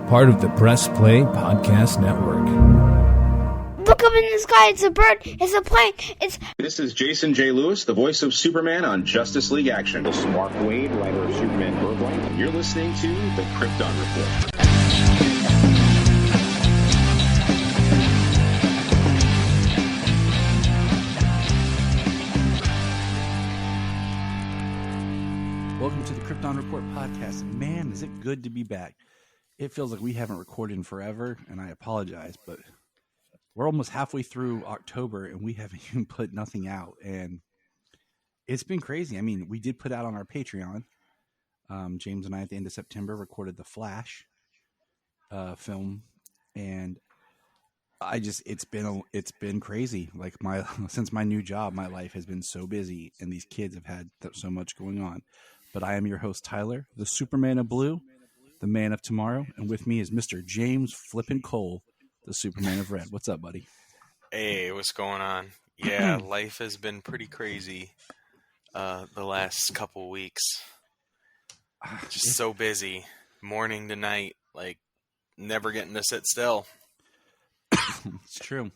part of the Press Play Podcast Network. Look up in the sky, it's a bird, it's a plane, This is Jason J. Lewis, the voice of Superman on Justice League Action. This is Mark Wade, writer of Superman Birthright. You're listening to the Krypton Report. Welcome to the Krypton Report podcast. Man, is it good to be back. It feels like we haven't recorded in forever, and I apologize, but we're almost halfway through October, and we haven't even put nothing out, and it's been crazy. I mean, we did put out on our Patreon. James and I, at the end of September, recorded the Flash film, and it's been crazy. Like since my new job, my life has been so busy, and these kids have had so much going on. But I am your host, Tyler, the Superman of Blue, the Man of Tomorrow, and with me is Mr. James Flippin' Cole, the Superman of Red. What's up, buddy? Hey, what's going on? Yeah, life has been pretty crazy the last couple weeks. Just so busy, morning to night, like never getting to sit still. It's true.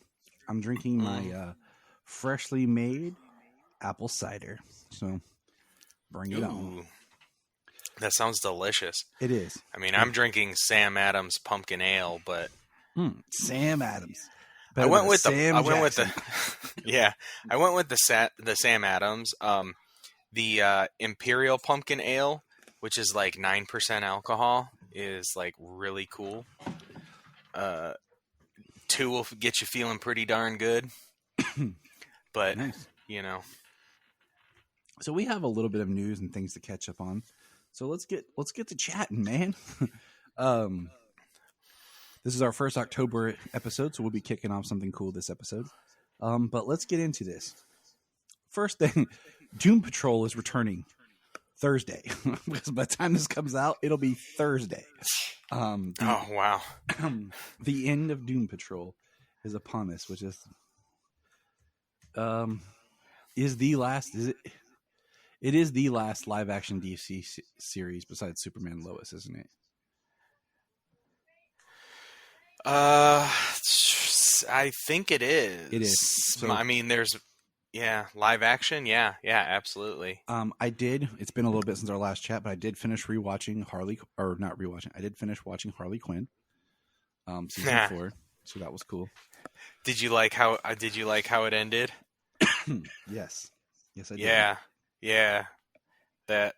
I'm drinking my freshly made apple cider, so bring it on. That sounds delicious. It is. I mean, I'm drinking Sam Adams pumpkin ale, but Sam Adams. I went with the Sam Adams. The Imperial pumpkin ale, which is like 9% alcohol, is like really cool. 2 will get you feeling pretty darn good. But nice. You know. So we have a little bit of news and things to catch up on. So let's get to chatting, man. This is our first October episode, so we'll be kicking off something cool this episode. But let's get into this. First thing, Doom Patrol is returning Thursday. Because by the time this comes out, it'll be Thursday. Oh, wow. The end of Doom Patrol is upon us, which is the last. It is the last live action DC series besides Superman and Lois, isn't it? I think it is. It is. So, I mean, there's live action. Yeah, absolutely. It's been a little bit since our last chat, but I did finish watching Harley Quinn. Season 4. So that was cool. Did you like how it ended? Yes, I did. Yeah. That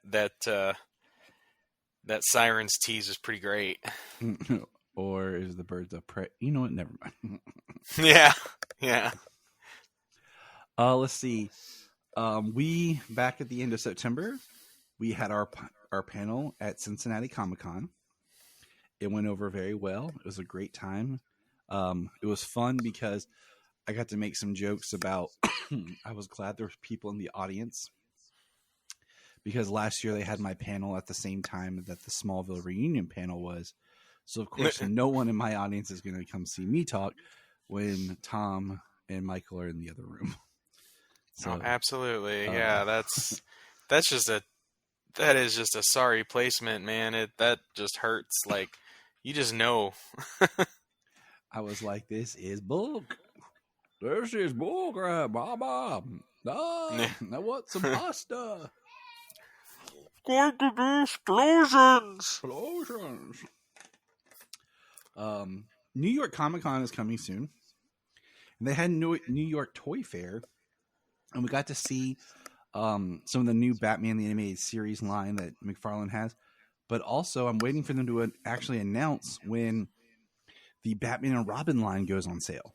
Sirens tease is pretty great. Or is the birds of prey? You know what? Never mind. Yeah. Let's see. We back at the end of September, we had our panel at Cincinnati Comic-Con. It went over very well. It was a great time. It was fun because I got to make some jokes about. I was glad there were people in the audience because last year they had my panel at the same time that the Smallville reunion panel was. So of course, no one in my audience is going to come see me talk when Tom and Michael are in the other room. So, absolutely. Yeah, that is just a sorry placement, man. That just hurts. Like, you just know. I was like, this is bull. This is bull crap, Baba. I want some pasta. Going to be explosions. New York Comic Con is coming soon. And they had New York Toy Fair. And we got to see some of the new Batman the Animated Series line that McFarlane has. But also, I'm waiting for them to actually announce when the Batman and Robin line goes on sale.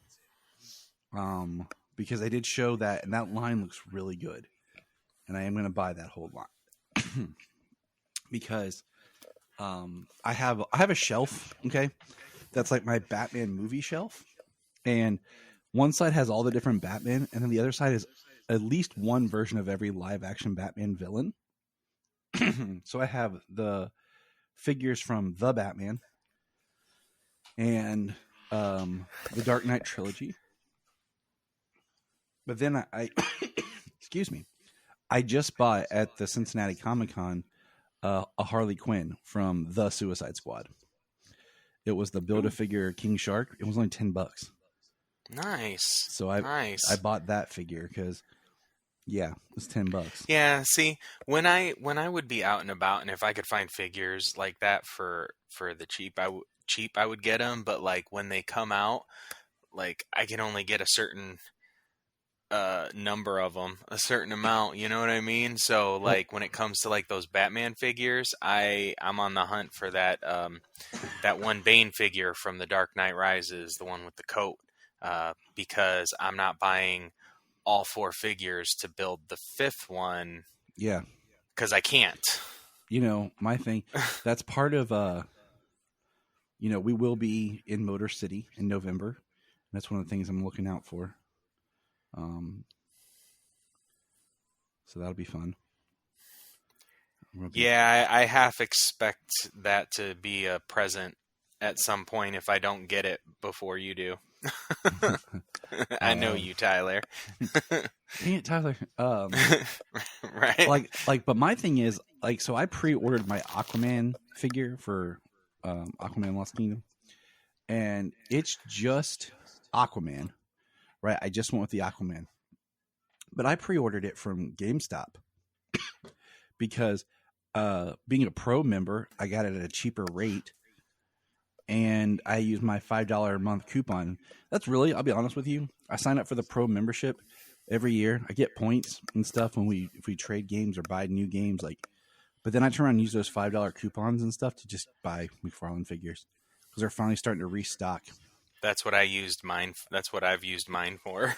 Because they did show that, and that line looks really good. And I am going to buy that whole line. Because I have a shelf, okay? That's like my Batman movie shelf. And one side has all the different Batman, and then the other side is at least one version of every live action Batman villain. So I have the figures from The Batman and the Dark Knight trilogy. But then I excuse me, I just bought at the Cincinnati Comic-Con a Harley Quinn from the Suicide Squad. It was the Build-A-Figure King Shark. It was only $10. Nice. So I bought that figure because, yeah, it was $10. Yeah. See, when I would be out and about, and if I could find figures like that for the cheap, I would get them. But like when they come out, like I can only get a certain number of them, a certain amount, you know what I mean? So like when it comes to like those Batman figures, I'm on the hunt for that that one Bane figure from The Dark Knight Rises, the one with the coat, because I'm not buying all 4 figures to build the 5th one. Yeah, because I can't. You know, my thing, that's part of you know, we will be in Motor City in November. That's one of the things I'm looking out for. So that'll be fun. Yeah, I half expect that to be a present at some point if I don't get it before you do. I know you, Tyler. Dang it, Tyler. Right? But my thing is, like, so I pre-ordered my Aquaman figure for Aquaman Lost Kingdom, and it's just Aquaman, right? I just went with the Aquaman. But I pre-ordered it from GameStop because being a pro member, I got it at a cheaper rate, and I used my $5 a month coupon. That's really, I'll be honest with you, I sign up for the pro membership every year. I get points and stuff if we trade games or buy new games, like. But then I turn around and use those $5 coupons and stuff to just buy McFarlane figures because they're finally starting to restock. That's what I used mine. That's what I've used mine for.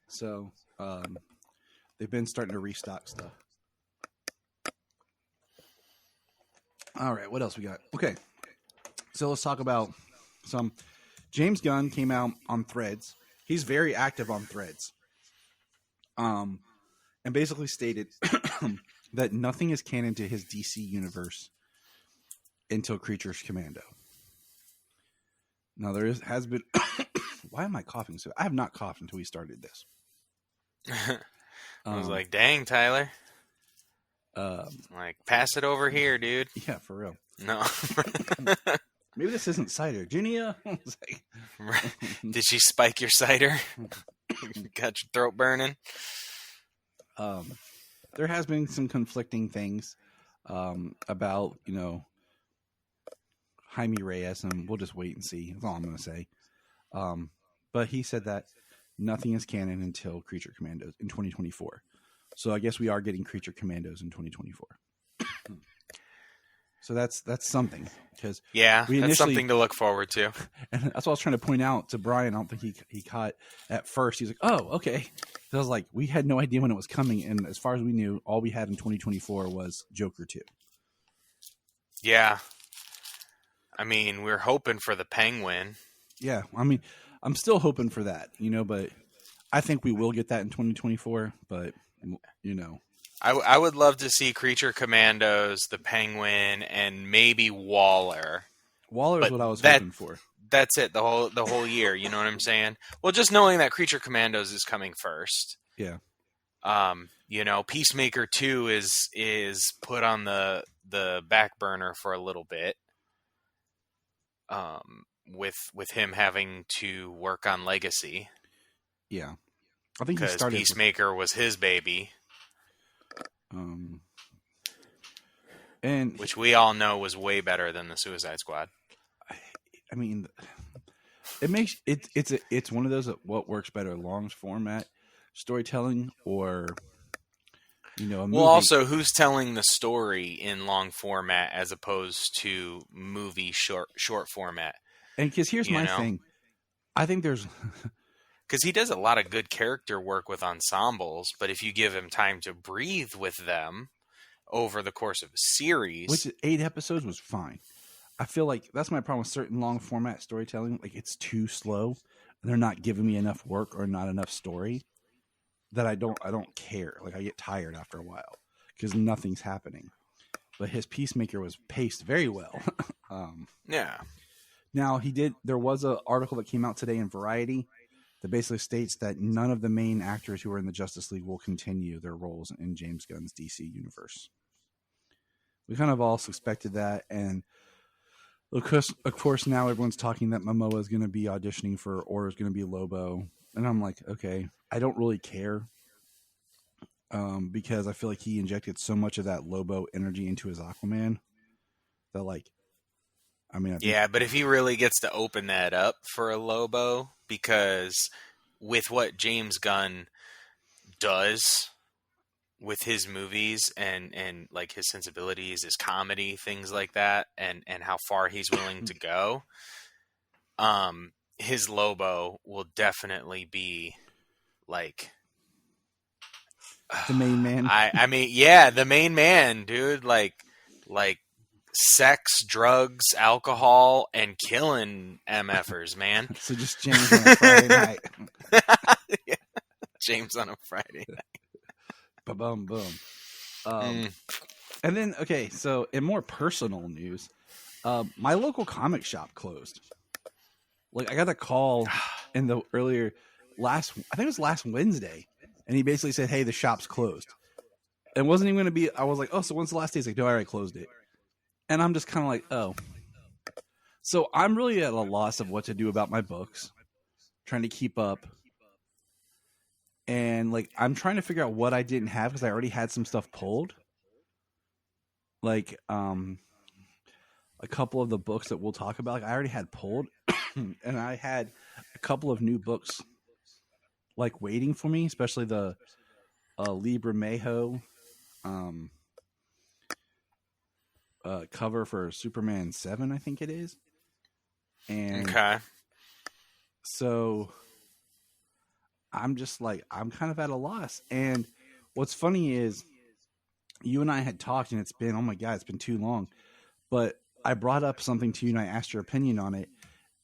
So they've been starting to restock stuff. All right, what else we got? Okay, so let's talk about some. James Gunn came out on Threads. He's very active on Threads. And basically stated that nothing is canon to his DC universe until Creatures Commando. Now has been. Why am I coughing so? I have not coughed until we started this. I was like, "Dang, Tyler!" Like, pass it over here, dude. Yeah, for real. No. Maybe this isn't cider, Junia. Did she spike your cider? Got your throat burning. There has been some conflicting things about, you know, Jaime Reyes, and we'll just wait and see. That's all I'm going to say. But he said that nothing is canon until Creature Commandos in 2024. So I guess we are getting Creature Commandos in 2024. So that's something, because that's something to look forward to. And that's what I was trying to point out to Brian. I don't think he caught at first. He's like, "Oh, okay." So I was like, we had no idea when it was coming, and as far as we knew, all we had in 2024 was Joker 2. Yeah, I mean, we're hoping for the Penguin. Yeah, I mean, I'm still hoping for that, you know, but I think we will get that in 2024. But you know. I would love to see Creature Commandos, the Penguin, and maybe Waller. Waller is what I was hoping for. That's it, the whole year. You know what I'm saying? Well, just knowing that Creature Commandos is coming first. Yeah. You know, Peacemaker 2 is put on the back burner for a little bit. With him having to work on Legacy. Yeah. I think he started Peacemaker was his baby. And which we all know was way better than the Suicide Squad. I mean, it makes it's one of those that what works better, long format storytelling, or you know, a movie. Well, also who's telling the story in long format as opposed to movie short format. And because here's my thing, I think there's. Because he does a lot of good character work with ensembles, but if you give him time to breathe with them over the course of a series... Which 8 episodes was fine. I feel like that's my problem with certain long format storytelling. Like, it's too slow. They're not giving me enough work or not enough story that I don't care. Like, I get tired after a while because nothing's happening. But his Peacemaker was paced very well. Yeah. Now, there was an article that came out today in Variety that basically states that none of the main actors who are in the Justice League will continue their roles in James Gunn's DC universe. We kind of all suspected that, and Of course, now everyone's talking that Momoa is going to be auditioning for, or is going to be Lobo, and I'm like, okay, I don't really care, because I feel like he injected so much of that Lobo energy into his Aquaman that, like, I mean, Yeah, but if he really gets to open that up for a Lobo, because with what James Gunn does with his movies and like his sensibilities, his comedy, things like that, and how far he's willing to go, his Lobo will definitely be like the main man. I mean, yeah, the main man, dude. Like sex, drugs, alcohol, and killing MFers, man. So just James on a Friday night. Yeah. James on a Friday night. Ba-boom, boom. And then, okay, so in more personal news, my local comic shop closed. Like, I got a call in the I think it was last Wednesday, and he basically said, hey, the shop's closed. It wasn't even going to be, I was like, oh, so when's the last day? He's like, no, I already closed it. And I'm just kind of like, oh. So I'm really at a loss of what to do about my books, trying to keep up. And, like, I'm trying to figure out what I didn't have because I already had some stuff pulled. Like, a couple of the books that we'll talk about, like, I already had pulled. And I had a couple of new books, like, waiting for me, especially the Libra Mayo cover for Superman 7, I think it is. And okay. So I'm just like, I'm kind of at a loss. And what's funny is you and I had talked, and it's been, oh my God, it's been too long. But I brought up something to you and I asked your opinion on it.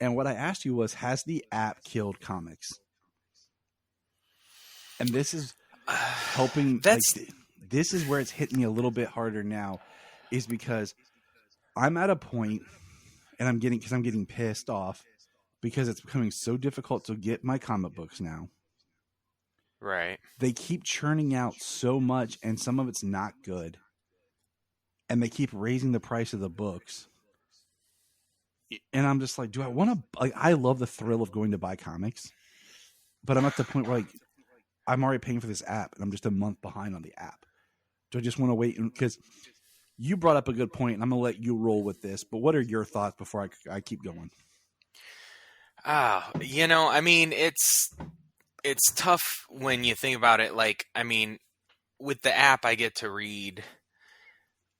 And what I asked you was, has the app killed comics? And this is helping. This is where it's hitting me a little bit harder now, is because I'm at a point, and I'm getting pissed off because it's becoming so difficult to get my comic books now. Right. They keep churning out so much, and some of it's not good. And they keep raising the price of the books. And I'm just like, do I want to, like, I love the thrill of going to buy comics, but I'm at the point where, like, I'm already paying for this app and I'm just a month behind on the app. Do I just want to wait? Because you brought up a good point, and I'm going to let you roll with this, but what are your thoughts before I keep going? I mean, it's tough when you think about it. Like, I mean, with the app, I get to read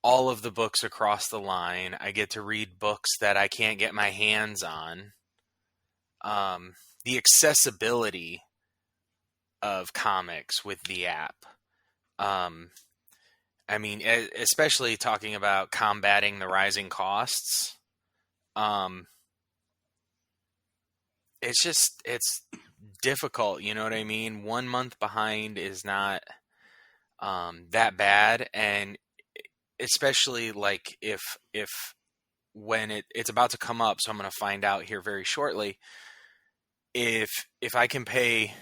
all of the books across the line. I get to read books that I can't get my hands on. The accessibility of comics with the app. I mean, especially talking about combating the rising costs. It's difficult. You know what I mean? 1 month behind is not that bad. And especially like if when it's about to come up, so I'm going to find out here very shortly, if I can pay,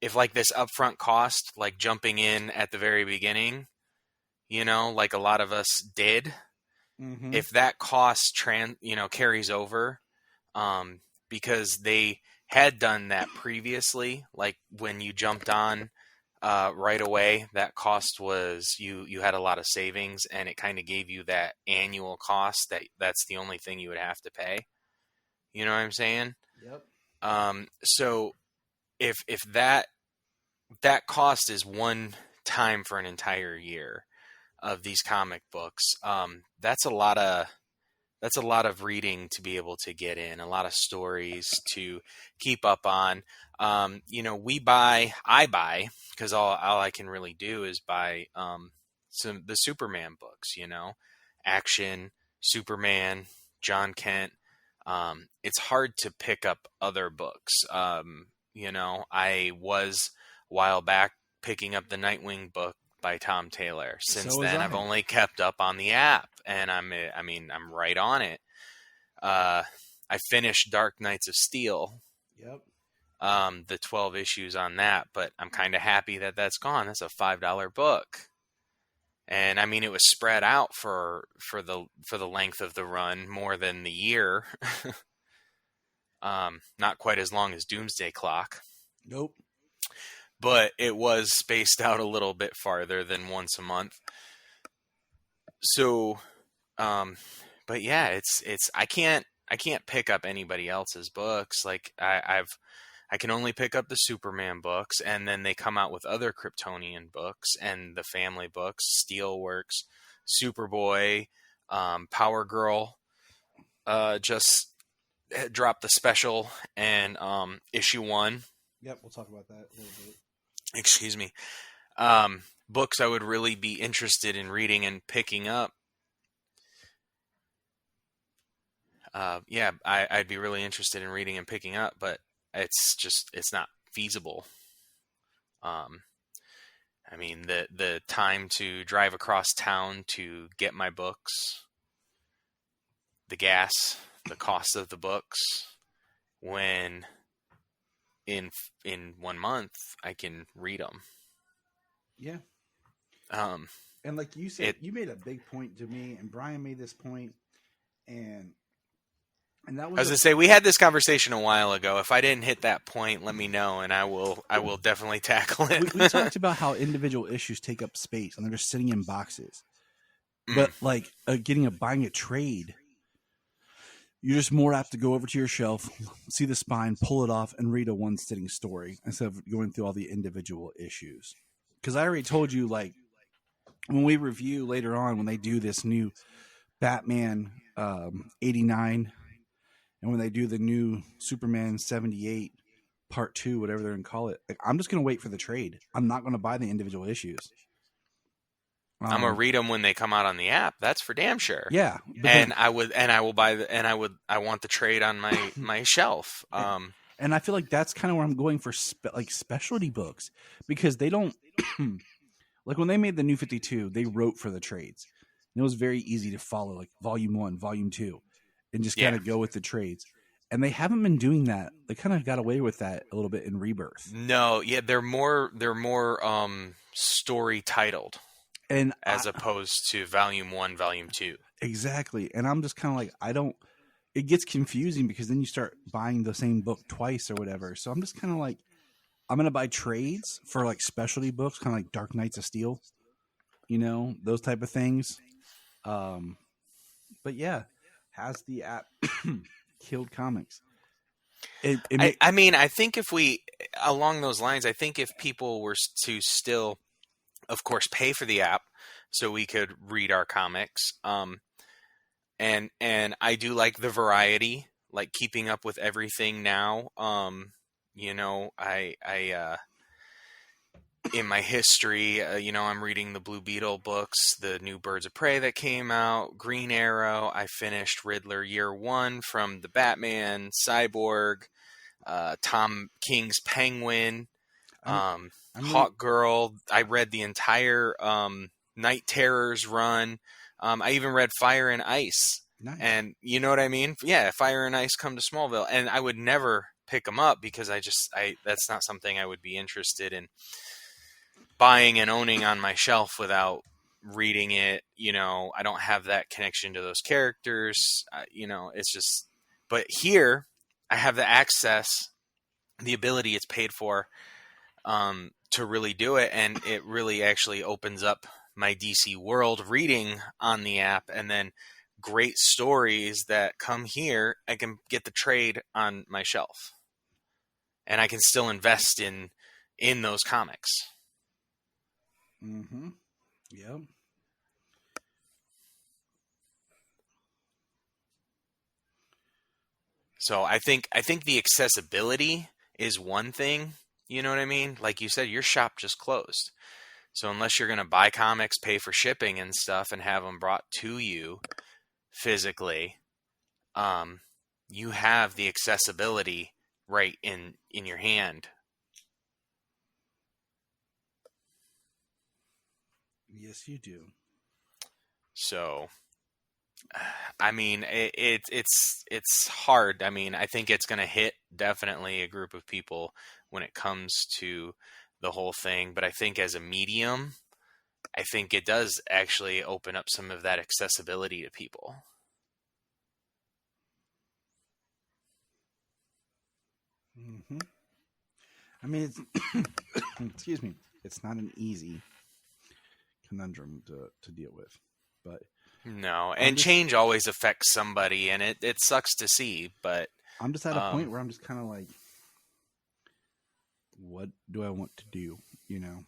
if like this upfront cost, like jumping in at the very beginning, like a lot of us did, if that cost carries over, because they had done that previously, like when you jumped on right away, that cost was you had a lot of savings, and it kind of gave you that annual cost that's the only thing you would have to pay. You know what I'm saying? Yep. So if that cost is one time for an entire year of these comic books, that's a lot of reading to be able to get in, a lot of stories to keep up on. I buy, because all I can really do is buy the Superman books, Action, Superman, John Kent. It's hard to pick up other books. I was a while back picking up the Nightwing book by Tom Taylor. Since then, I've only kept up on the app, and I'm right on it. I finished Dark Knights of Steel. Yep. The 12 issues on that, but I'm kind of happy that that's gone. That's a $5 book. And I mean, it was spread out for the length of the run, more than the year. Not quite as long as Doomsday Clock. Nope. But it was spaced out a little bit farther than once a month. So, but yeah, it's I can't pick up anybody else's books. Like I can only pick up the Superman books, and then they come out with other Kryptonian books and the family books, Steelworks, Superboy, Power Girl, just dropped the special and issue 1. Yep, we'll talk about that a little bit. Excuse me. Books I would really be interested in reading and picking up. I'd be really interested in reading and picking up, but it's not feasible. I mean, the time to drive across town to get my books, the gas, the cost of the books, when in 1 month I can read them. Yeah. And like you said, you made a big point to me, and Brian made this point, and that was. I was gonna say, we had this conversation a while ago. If I didn't hit that point, let me know, and I will definitely tackle it. we talked about how individual issues take up space, and they're just sitting in boxes. But like buying a trade, you're just more apt to go over to your shelf, see the spine, pull it off, and read a one-sitting story instead of going through all the individual issues. Because I already told you, like, when we review later on, when they do this new Batman 89, and when they do the new Superman 78 Part 2, whatever they're going to call it, like, I'm just going to wait for the trade. I'm not going to buy the individual issues. I'm gonna read them when they come out on the app. That's for damn sure. Yeah, I want the trade on my shelf. And I feel like that's kind of where I'm going for specialty books, because they don't like when they made the New 52, they wrote for the trades. And it was very easy to follow, like volume 1, volume 2, and just kind of go with the trades. And they haven't been doing that. They kind of got away with that a little bit in Rebirth. No, yeah, they're more story titled. And as opposed to volume 1, volume 2. Exactly. And I'm just kind of like, it gets confusing, because then you start buying the same book twice or whatever. So I'm just kind of like, I'm going to buy trades for like specialty books, kind of like Dark Knights of Steel, those type of things. But yeah, has the app killed comics? I mean, I think if we, along those lines, I think if people were to still, of course, pay for the app so we could read our comics. And I do like the variety, like keeping up with everything now. I in my history, I'm reading the Blue Beetle books, the new Birds of Prey that came out, Green Arrow. I finished Riddler Year 1 from the Batman, Cyborg, Tom King's Penguin, Hawk Girl. I read the entire Night Terrors run. I even read Fire and Ice. Nice. And you know what I mean? Yeah, Fire and Ice come to Smallville. And I would never pick them up, because that's not something I would be interested in buying and owning on my shelf without reading it. I don't have that connection to those characters. It's just, but here I have the access, the ability, it's paid for, to really do it. And it really actually opens up my DC world reading on the app, and then great stories that come here, I can get the trade on my shelf, and I can still invest in those comics. Mm-hmm. Yep. So I think the accessibility is one thing. You know what I mean? Like you said, your shop just closed. So unless you're going to buy comics, pay for shipping and stuff, and have them brought to you physically, you have the accessibility right in your hand. Yes, you do. So, I mean, it's hard. I mean, I think it's going to hit definitely a group of people when it comes to the whole thing. But I think as a medium, I think it does actually open up some of that accessibility to people. Mm-hmm. I mean, it's excuse me. It's not an easy conundrum to deal with, but no, and change always affects somebody, and it sucks to see. But I'm just at a point where I'm just kind of like, what do I want to do? You know,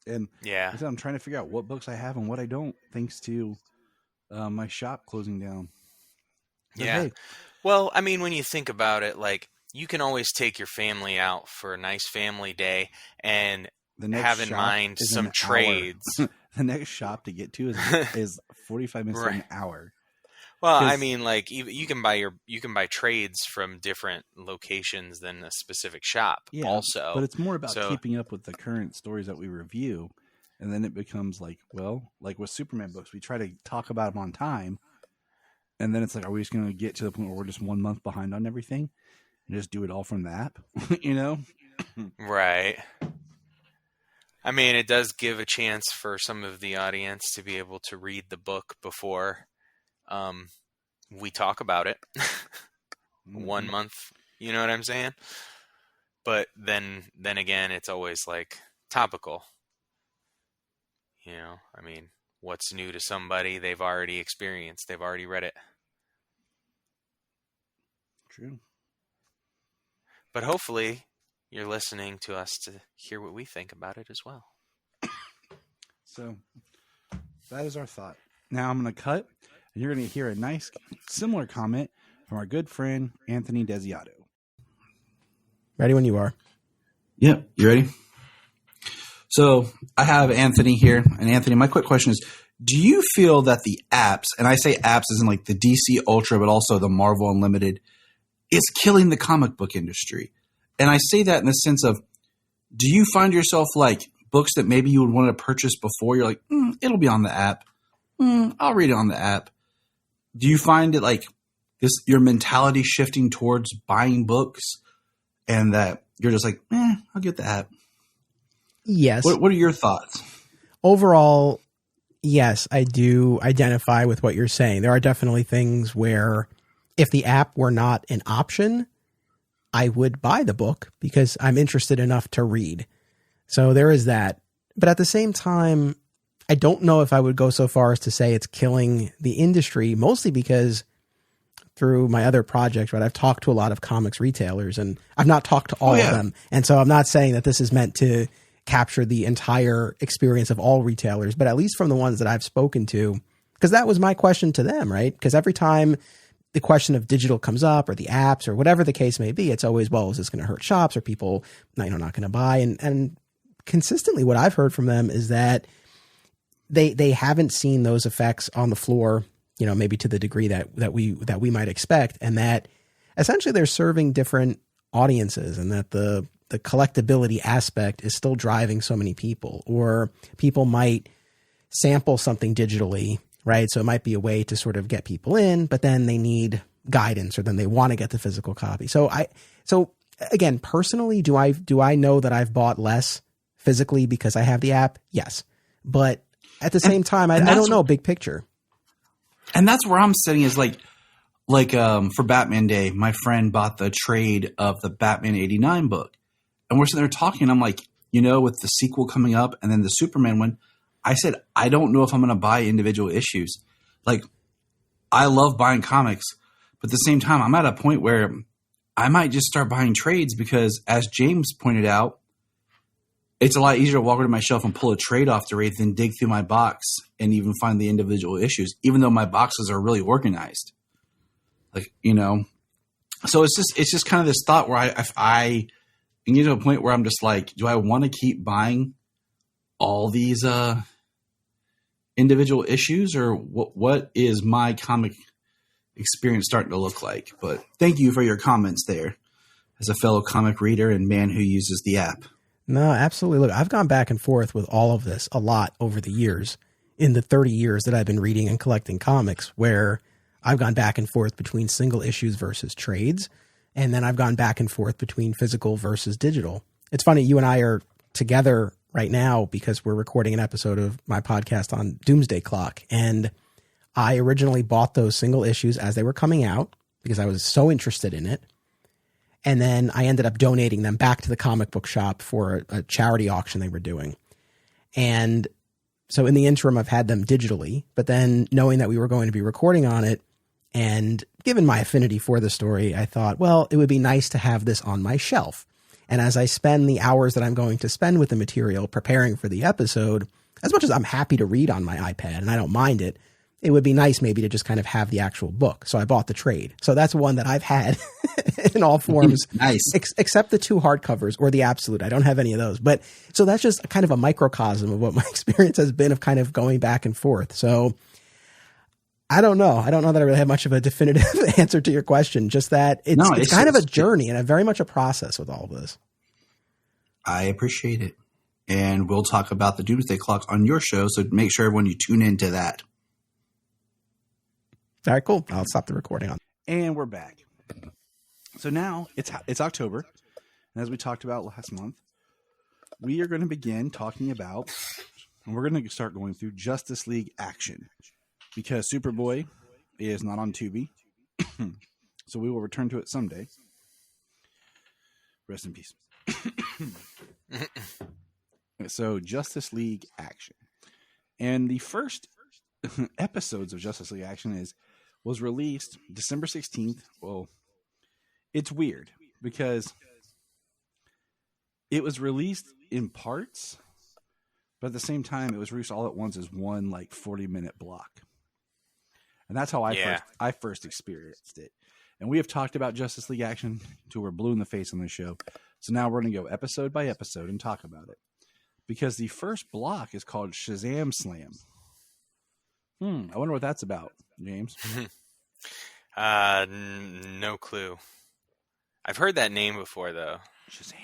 and yeah, I'm trying to figure out what books I have and what I don't, thanks to my shop closing down. But yeah. Hey, well, I mean, when you think about it, like, you can always take your family out for a nice family day and have in mind some trades. The next shop to get to is 45 minutes to an hour. Well, I mean, like, you can buy trades from different locations than a specific shop. Yeah, also, but it's more about keeping up with the current stories that we review, and then it becomes like, well, like with Superman books, we try to talk about them on time, and then it's like, are we just going to get to the point where we're just 1 month behind on everything? And just do it all from the app, you know? Right. I mean, it does give a chance for some of the audience to be able to read the book before we talk about it. 1 month, you know what I'm saying? But then again, it's always like topical. You know, I mean, what's new to somebody they've already experienced, they've already read it. True. But hopefully you're listening to us to hear what we think about it as well. So that is our thought. Now I'm going to cut, and you're going to hear a nice, similar comment from our good friend, Anthony Desiato. Ready when you are. Yep. You ready? So I have Anthony here. And Anthony, my quick question is, do you feel that the apps, and I say apps as in like the DC Ultra, but also the Marvel Unlimited, is killing the comic book industry? And I say that in the sense of, do you find yourself like books that maybe you would want to purchase before, you're like, it'll be on the app. I'll read it on the app. Do you find it like this, your mentality shifting towards buying books, and that you're just like, I'll get the app? Yes. What are your thoughts? Overall, yes, I do identify with what you're saying. There are definitely things where if the app were not an option, I would buy the book because I'm interested enough to read. So there is that. But at the same time, I don't know if I would go so far as to say it's killing the industry, mostly because through my other project, right, I've talked to a lot of comics retailers, and I've not talked to all of them. And so I'm not saying that this is meant to capture the entire experience of all retailers, but at least from the ones that I've spoken to, because that was my question to them, right? Because every time the question of digital comes up, or the apps, or whatever the case may be, it's always, well, is this going to hurt shops? Or people, not going to buy? And consistently what I've heard from them is that they haven't seen those effects on the floor, you know, maybe to the degree that we might expect. And that essentially they're serving different audiences, and that the collectability aspect is still driving so many people, or people might sample something digitally, right? So it might be a way to sort of get people in, but then they need guidance, or then they want to get the physical copy. So again, personally, do I know that I've bought less physically because I have the app? Yes. But at the same time, I don't know big picture. And that's where I'm sitting is like for Batman Day, my friend bought the trade of the Batman 89 book. And we're sitting there talking. I'm like, you know, with the sequel coming up and then the Superman one, I said, I don't know if I'm going to buy individual issues. Like, I love buying comics, but at the same time, I'm at a point where I might just start buying trades because, as James pointed out, it's a lot easier to walk over to my shelf and pull a trade off the rate than dig through my box and even find the individual issues, even though my boxes are really organized. Like, you know, so it's just kind of this thought where I get to a point where I'm just like, do I want to keep buying all these individual issues, or what is my comic experience starting to look like? But thank you for your comments there as a fellow comic reader and man who uses the app. No, absolutely. Look, I've gone back and forth with all of this a lot over the years, in the 30 years that I've been reading and collecting comics, where I've gone back and forth between single issues versus trades. And then I've gone back and forth between physical versus digital. It's funny, you and I are together right now because we're recording an episode of my podcast on Doomsday Clock. And I originally bought those single issues as they were coming out because I was so interested in it. And then I ended up donating them back to the comic book shop for a charity auction they were doing. And so in the interim, I've had them digitally, but then knowing that we were going to be recording on it and given my affinity for the story, I thought, well, it would be nice to have this on my shelf. And as I spend the hours that I'm going to spend with the material preparing for the episode, as much as I'm happy to read on my iPad and I don't mind it, it would be nice maybe to just kind of have the actual book. So I bought the trade. So that's one that I've had in all forms. Nice. Except the 2 hardcovers or the Absolute. I don't have any of those. But so that's just kind of a microcosm of what my experience has been of kind of going back and forth. So I don't know. I don't know that I really have much of a definitive answer to your question. Just that it's kind of a journey and very much a process with all of this. I appreciate it. And we'll talk about the Doomsday Clock on your show. So make sure everyone you tune into that. All right, cool. I'll stop the recording on. And we're back. So now it's October. And as we talked about last month, we are going to begin talking about, and we're going to start going through Justice League Action. Because Superboy is not on Tubi. So we will return to it someday. Rest in peace. So Justice League Action. And the first episodes of Justice League Action was released December 16th. Well, it's weird because it was released in parts, but at the same time it was released all at once as one 40-minute block. And that's how I first experienced it. And we have talked about Justice League Action till we're blue in the face on this show. So now we're going to go episode by episode and talk about it. Because the first block is called Shazam Slam. I wonder what that's about, James. No clue. I've heard that name before, though. Shazam.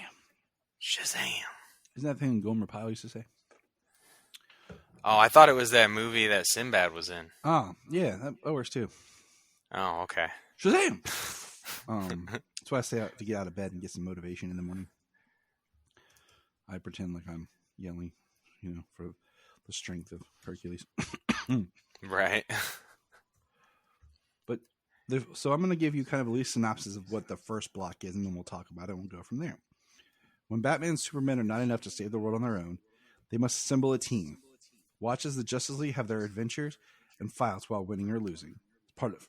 Isn't that the thing Gomer Pyle used to say? Oh, I thought it was that movie that Sinbad was in. Oh, yeah, that works too. Oh, okay. Shazam! That's why I stay out to get out of bed and get some motivation in the morning. I pretend like I'm yelling, for the strength of Hercules. Right. But so I'm going to give you kind of at least synopsis of what the first block is, and then we'll talk about it and we'll go from there. When Batman and Superman are not enough to save the world on their own, they must assemble a team. Watch as the Justice League have their adventures and fights while winning or losing. It's part of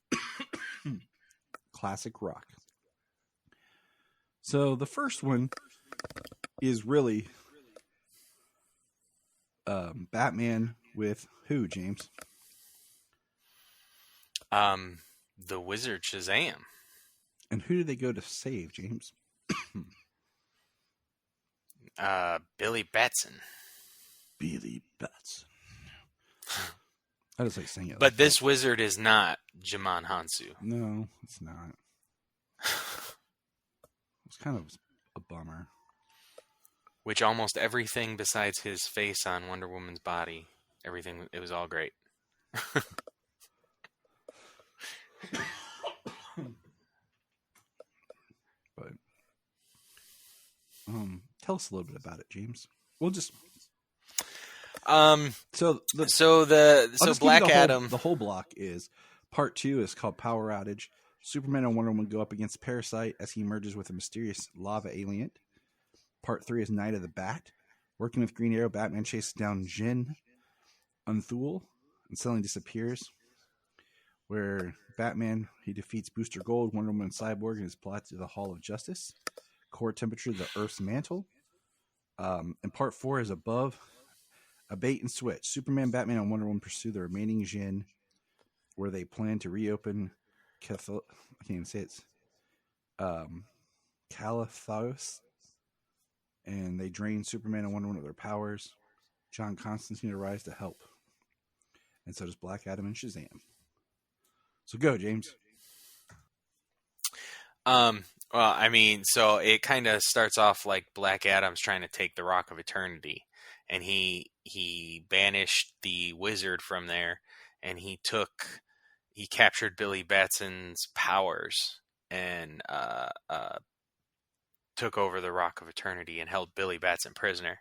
classic rock. So the first one is really Batman with who, James? The Wizard Shazam. And who do they go to save, James? Billy Batson. Billy Batson. I just like saying it. But this wizard is not Djimon Hounsou. No, it's not. It's kind of a bummer. Which almost everything besides his face on Wonder Woman's body, it was all great. But tell us a little bit about it, James. We'll just So Black Adam. The whole block is part 2 is called Power Outage. Superman and Wonder Woman go up against Parasite as he merges with a mysterious lava alien. Part 3 is Night of the Bat. Working with Green Arrow, Batman chases down Jin Unthul and suddenly disappears. Where Batman, he defeats Booster Gold, Wonder Woman, and Cyborg in his plot to the Hall of Justice. Core temperature, the Earth's mantle. And part 4 is Above a Bait and Switch. Superman, Batman, and Wonder Woman pursue the remaining Jin, where they plan to reopen I can't even say it's Calathos, and they drain Superman and Wonder Woman of their powers. John Constantine arrives to help, and so does Black Adam and Shazam. So go, James. Well, I mean, so it kind of starts off like Black Adam's trying to take the Rock of Eternity, and he banished the wizard from there, and he captured Billy Batson's powers and took over the Rock of Eternity and held Billy Batson prisoner.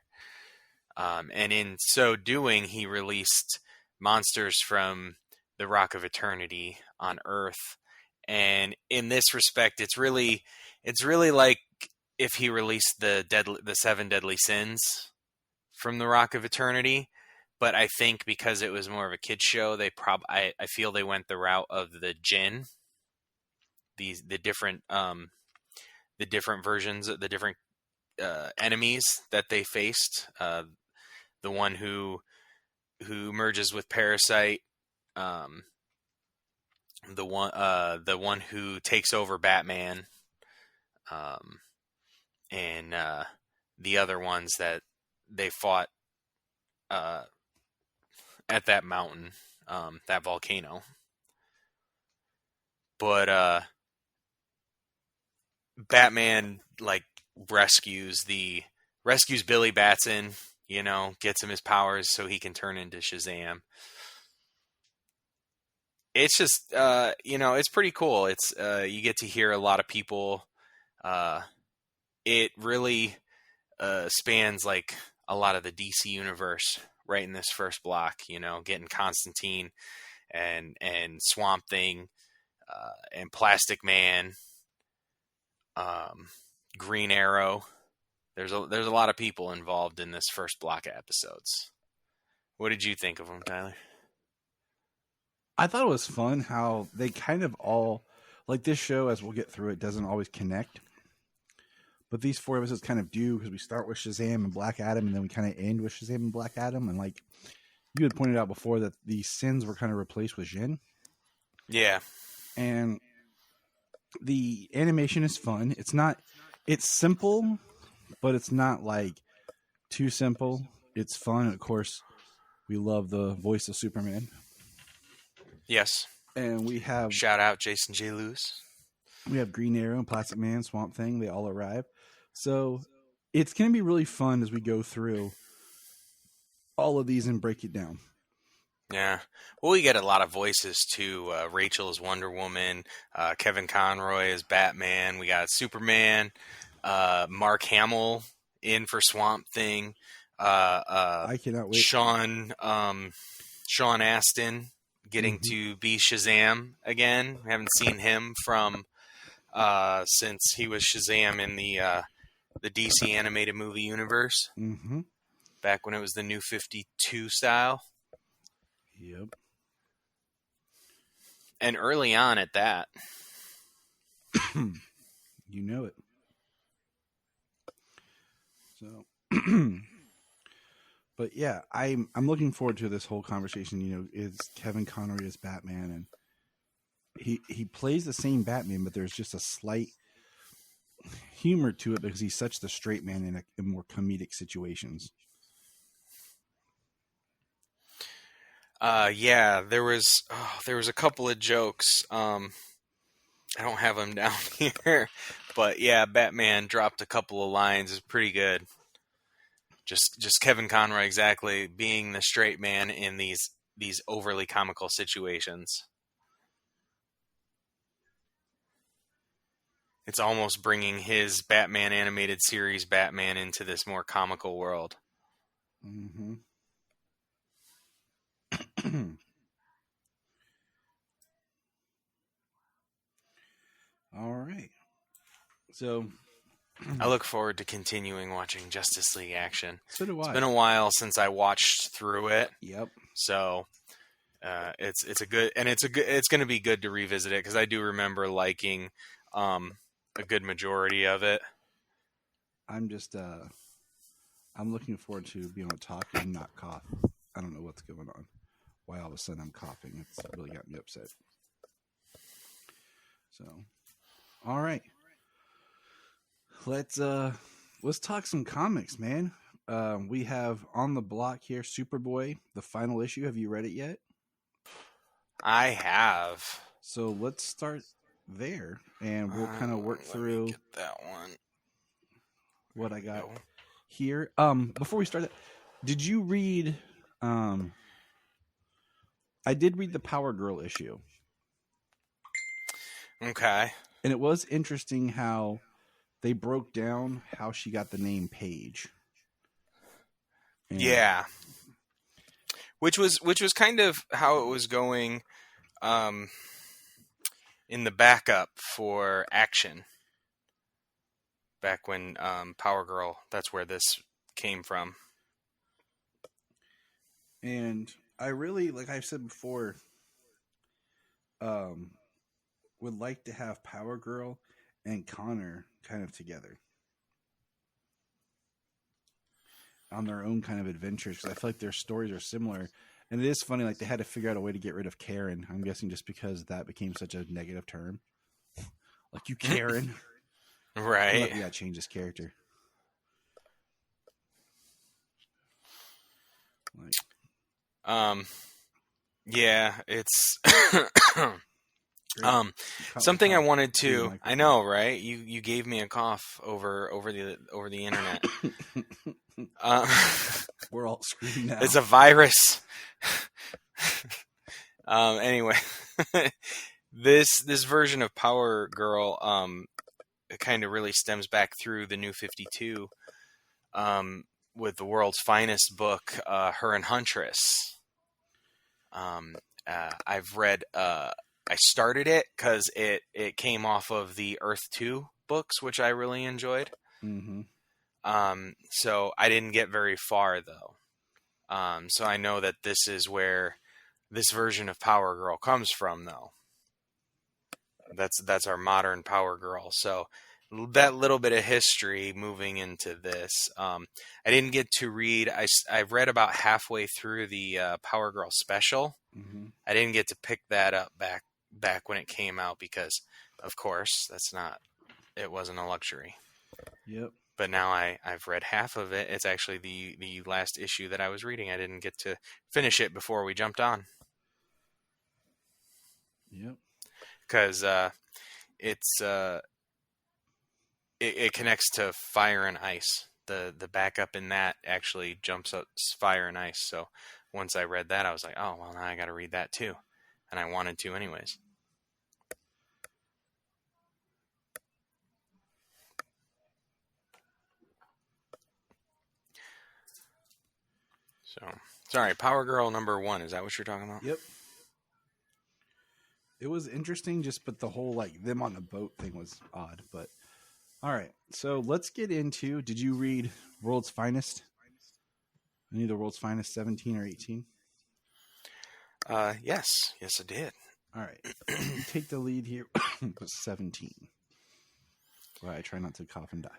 And in so doing, he released monsters from the Rock of Eternity on Earth. And in this respect, it's really like if he released the 7 Deadly Sins from the Rock of Eternity. But I think because it was more of a kids show, I feel they went the route of the Jinn, the different versions, the different enemies that they faced. The one who merges with Parasite, the one who takes over Batman, and the other ones that they fought at that mountain, that volcano. But Batman rescues Billy Batson, gets him his powers so he can turn into Shazam. It's just it's pretty cool. It's you get to hear a lot of people. It really spans a lot of the DC universe right in this first block, getting Constantine and Swamp Thing, and Plastic Man, Green Arrow. There's a lot of people involved in this first block of episodes. What did you think of them, Tyler? I thought it was fun how they kind of all, this show, as we'll get through it, doesn't always connect. But these 4 episodes kind of do, because we start with Shazam and Black Adam, and then we kind of end with Shazam and Black Adam. And you had pointed out before that the sins were kind of replaced with Jinn. Yeah. And the animation is fun. It's simple, but it's not too simple. It's fun. And of course, we love the voice of Superman. Yes. And we have... Shout out Jason J. Lewis. We have Green Arrow and Plastic Man, Swamp Thing. They all arrive. So it's going to be really fun as we go through all of these and break it down. Yeah. Well, we get a lot of voices too. Rachel as Wonder Woman. Kevin Conroy as Batman. We got Superman. Mark Hamill in for Swamp Thing. I cannot wait. Sean Astin getting to be Shazam again. We haven't seen him from since he was Shazam in the DC animated movie universe. Mm-hmm. Back when it was the New 52 style. Yep. And early on at that. You know it. So, but yeah, I'm looking forward to this whole conversation. Is Kevin Conroy as Batman, and he plays the same Batman, but there's just a slight humor to it because he's such the straight man in more comedic situations. Yeah, there was a couple of jokes. I don't have them down here, but yeah, Batman dropped a couple of lines. It's pretty good. Just Kevin Conroy exactly being the straight man in these overly comical situations. It's almost bringing his Batman animated series Batman into this more comical world. Mm-hmm. All right. So I look forward to continuing watching Justice League action. So do I. It's been a while since I watched through it. Yep. So it's going to be good to revisit it because I do remember liking a good majority of it. I'm just I'm looking forward to being able to talk and not cough. I don't know what's going on. Why all of a sudden I'm coughing? It's really got me upset. So, all right. Let's talk some comics, man. We have on the block here Superboy, the final issue. Have you read it yet? I have. So let's start there, and we'll kind of work through get that one. What I got here. Before we start that, did you read? I did read the Power Girl issue. Okay. And it was interesting how they broke down how she got the name Paige. And Yeah. Which was kind of how it was going in the backup for Action. Back when Power Girl, that's where this came from. And I really, like I've said before, would like to have Power Girl and Connor kind of together on their own kind of adventures, because I feel like their stories are similar. And it is funny, like they had to figure out a way to get rid of Karen. I'm guessing just because that became such a negative term. Like, you Karen. Right. Yeah, change his character. Like, yeah, it's something I wanted to. I know, right? You gave me a cough over the internet. We're all screwed now. It's a virus. Anyway, this version of Power Girl it kind of really stems back through the New 52 with the World's Finest book, Her and Huntress. I've read. I started it because it came off of the Earth 2 books, which I really enjoyed. Mm-hmm. So I didn't get very far though. So I know that this is where this version of Power Girl comes from, though. That's our modern Power Girl. So that little bit of history moving into this. I didn't get to read. I read about halfway through the Power Girl special. Mm-hmm. I didn't get to pick that up back when it came out because, of course, it wasn't a luxury. Yep. But now I've read half of it. It's actually the last issue that I was reading. I didn't get to finish it before we jumped on. Yep. Because it connects to Fire and Ice. The backup in that actually jumps up Fire and Ice. So once I read that, I was like, oh, well, now I got to read that too. And I wanted to anyways. So, sorry, Power Girl #1. Is that what you're talking about? Yep. It was interesting, but the whole, like, them on the boat thing was odd. But, all right. So, let's get into, did you read World's Finest? Any of the World's Finest 17 or 18? Yes. Yes, I did. All right. You take the lead here with 17. Well, I try not to cough and die.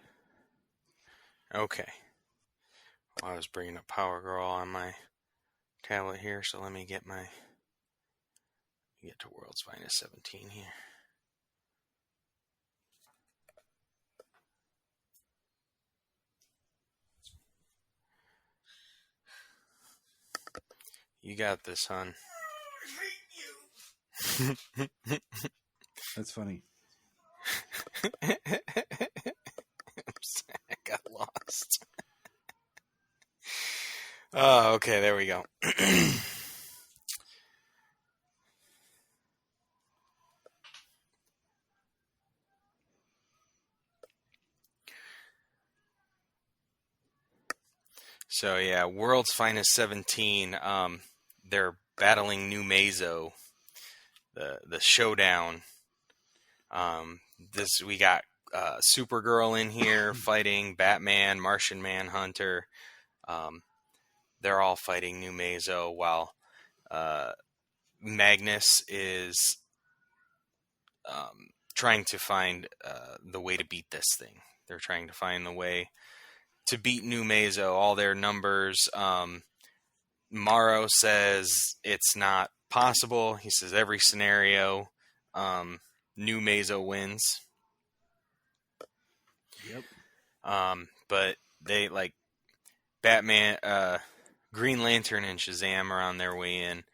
Okay. Well, I was bringing up Power Girl on my tablet here, so let me get to World's Finest 17 here. You got this, hon. I hate you. That's funny. I got lost. Oh, okay, there we go. So yeah, World's Finest 17. They're battling New Mazo, the showdown. We got Supergirl in here fighting Batman, Martian Manhunter. They're all fighting New Mazo while Magnus is trying to find the way to beat this thing. They're trying to find the way to beat New Mazo. All their numbers. Morrow says it's not possible. He says every scenario, New Mazo wins. Yep. But they like Batman, Green Lantern, and Shazam are on their way in.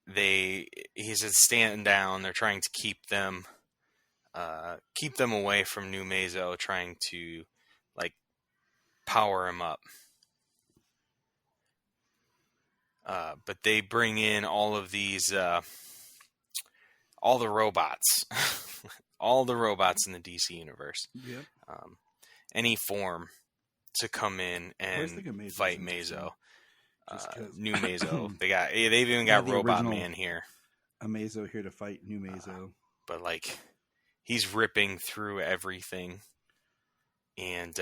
He says stand down. They're trying to keep them away from New Mazo, trying to like power him up. But they bring in all of these, all the robots, all the robots in the DC universe. Yep. Any form. to come in Where's the and Mazo's fight interesting? Mazo. Just 'cause- New Mazo. They've even Yeah, got the Robot original- Man here. A Mazo here to fight New Mazo. But like he's ripping through everything, and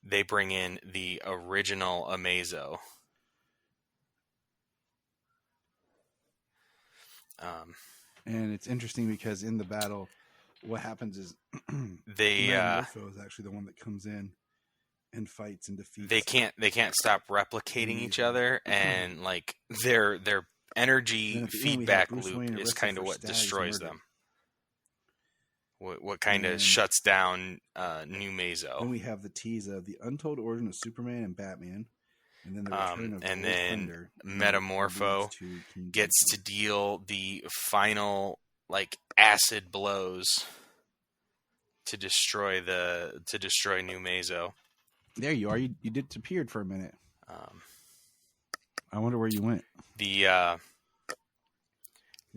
they bring in the original Amazo. And it's interesting because in the battle, what happens is They Metamorpho is actually the one that comes in and fights and defeats. they can't stop replicating each other, and like their energy And at the end, we have feedback Bruce loop Wayne is arrested kind of for what Stag's destroys murder. them. What kind of And- shuts down New Then Mazo. we have the tease of the untold origin of Superman and Batman, and then the return of And Lord then Thunder, Metamorpho leads to King Gets to Kingpin. deal the final like acid blows to destroy New Mazo. There you are. You disappeared for a minute. Um, I wonder where you went. the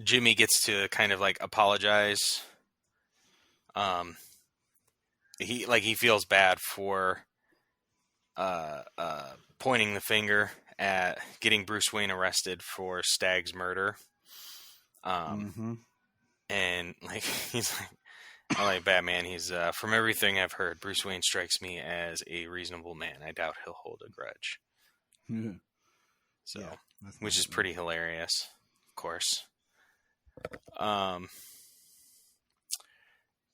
Jimmy gets to kind of like apologize. He feels bad for pointing the finger at getting Bruce Wayne arrested for Stag's murder. And like he's like, I like Batman. He's from everything I've heard, Bruce Wayne strikes me as a reasonable man. I doubt he'll hold a grudge. So, Yeah, that's which nice. is pretty hilarious, of course.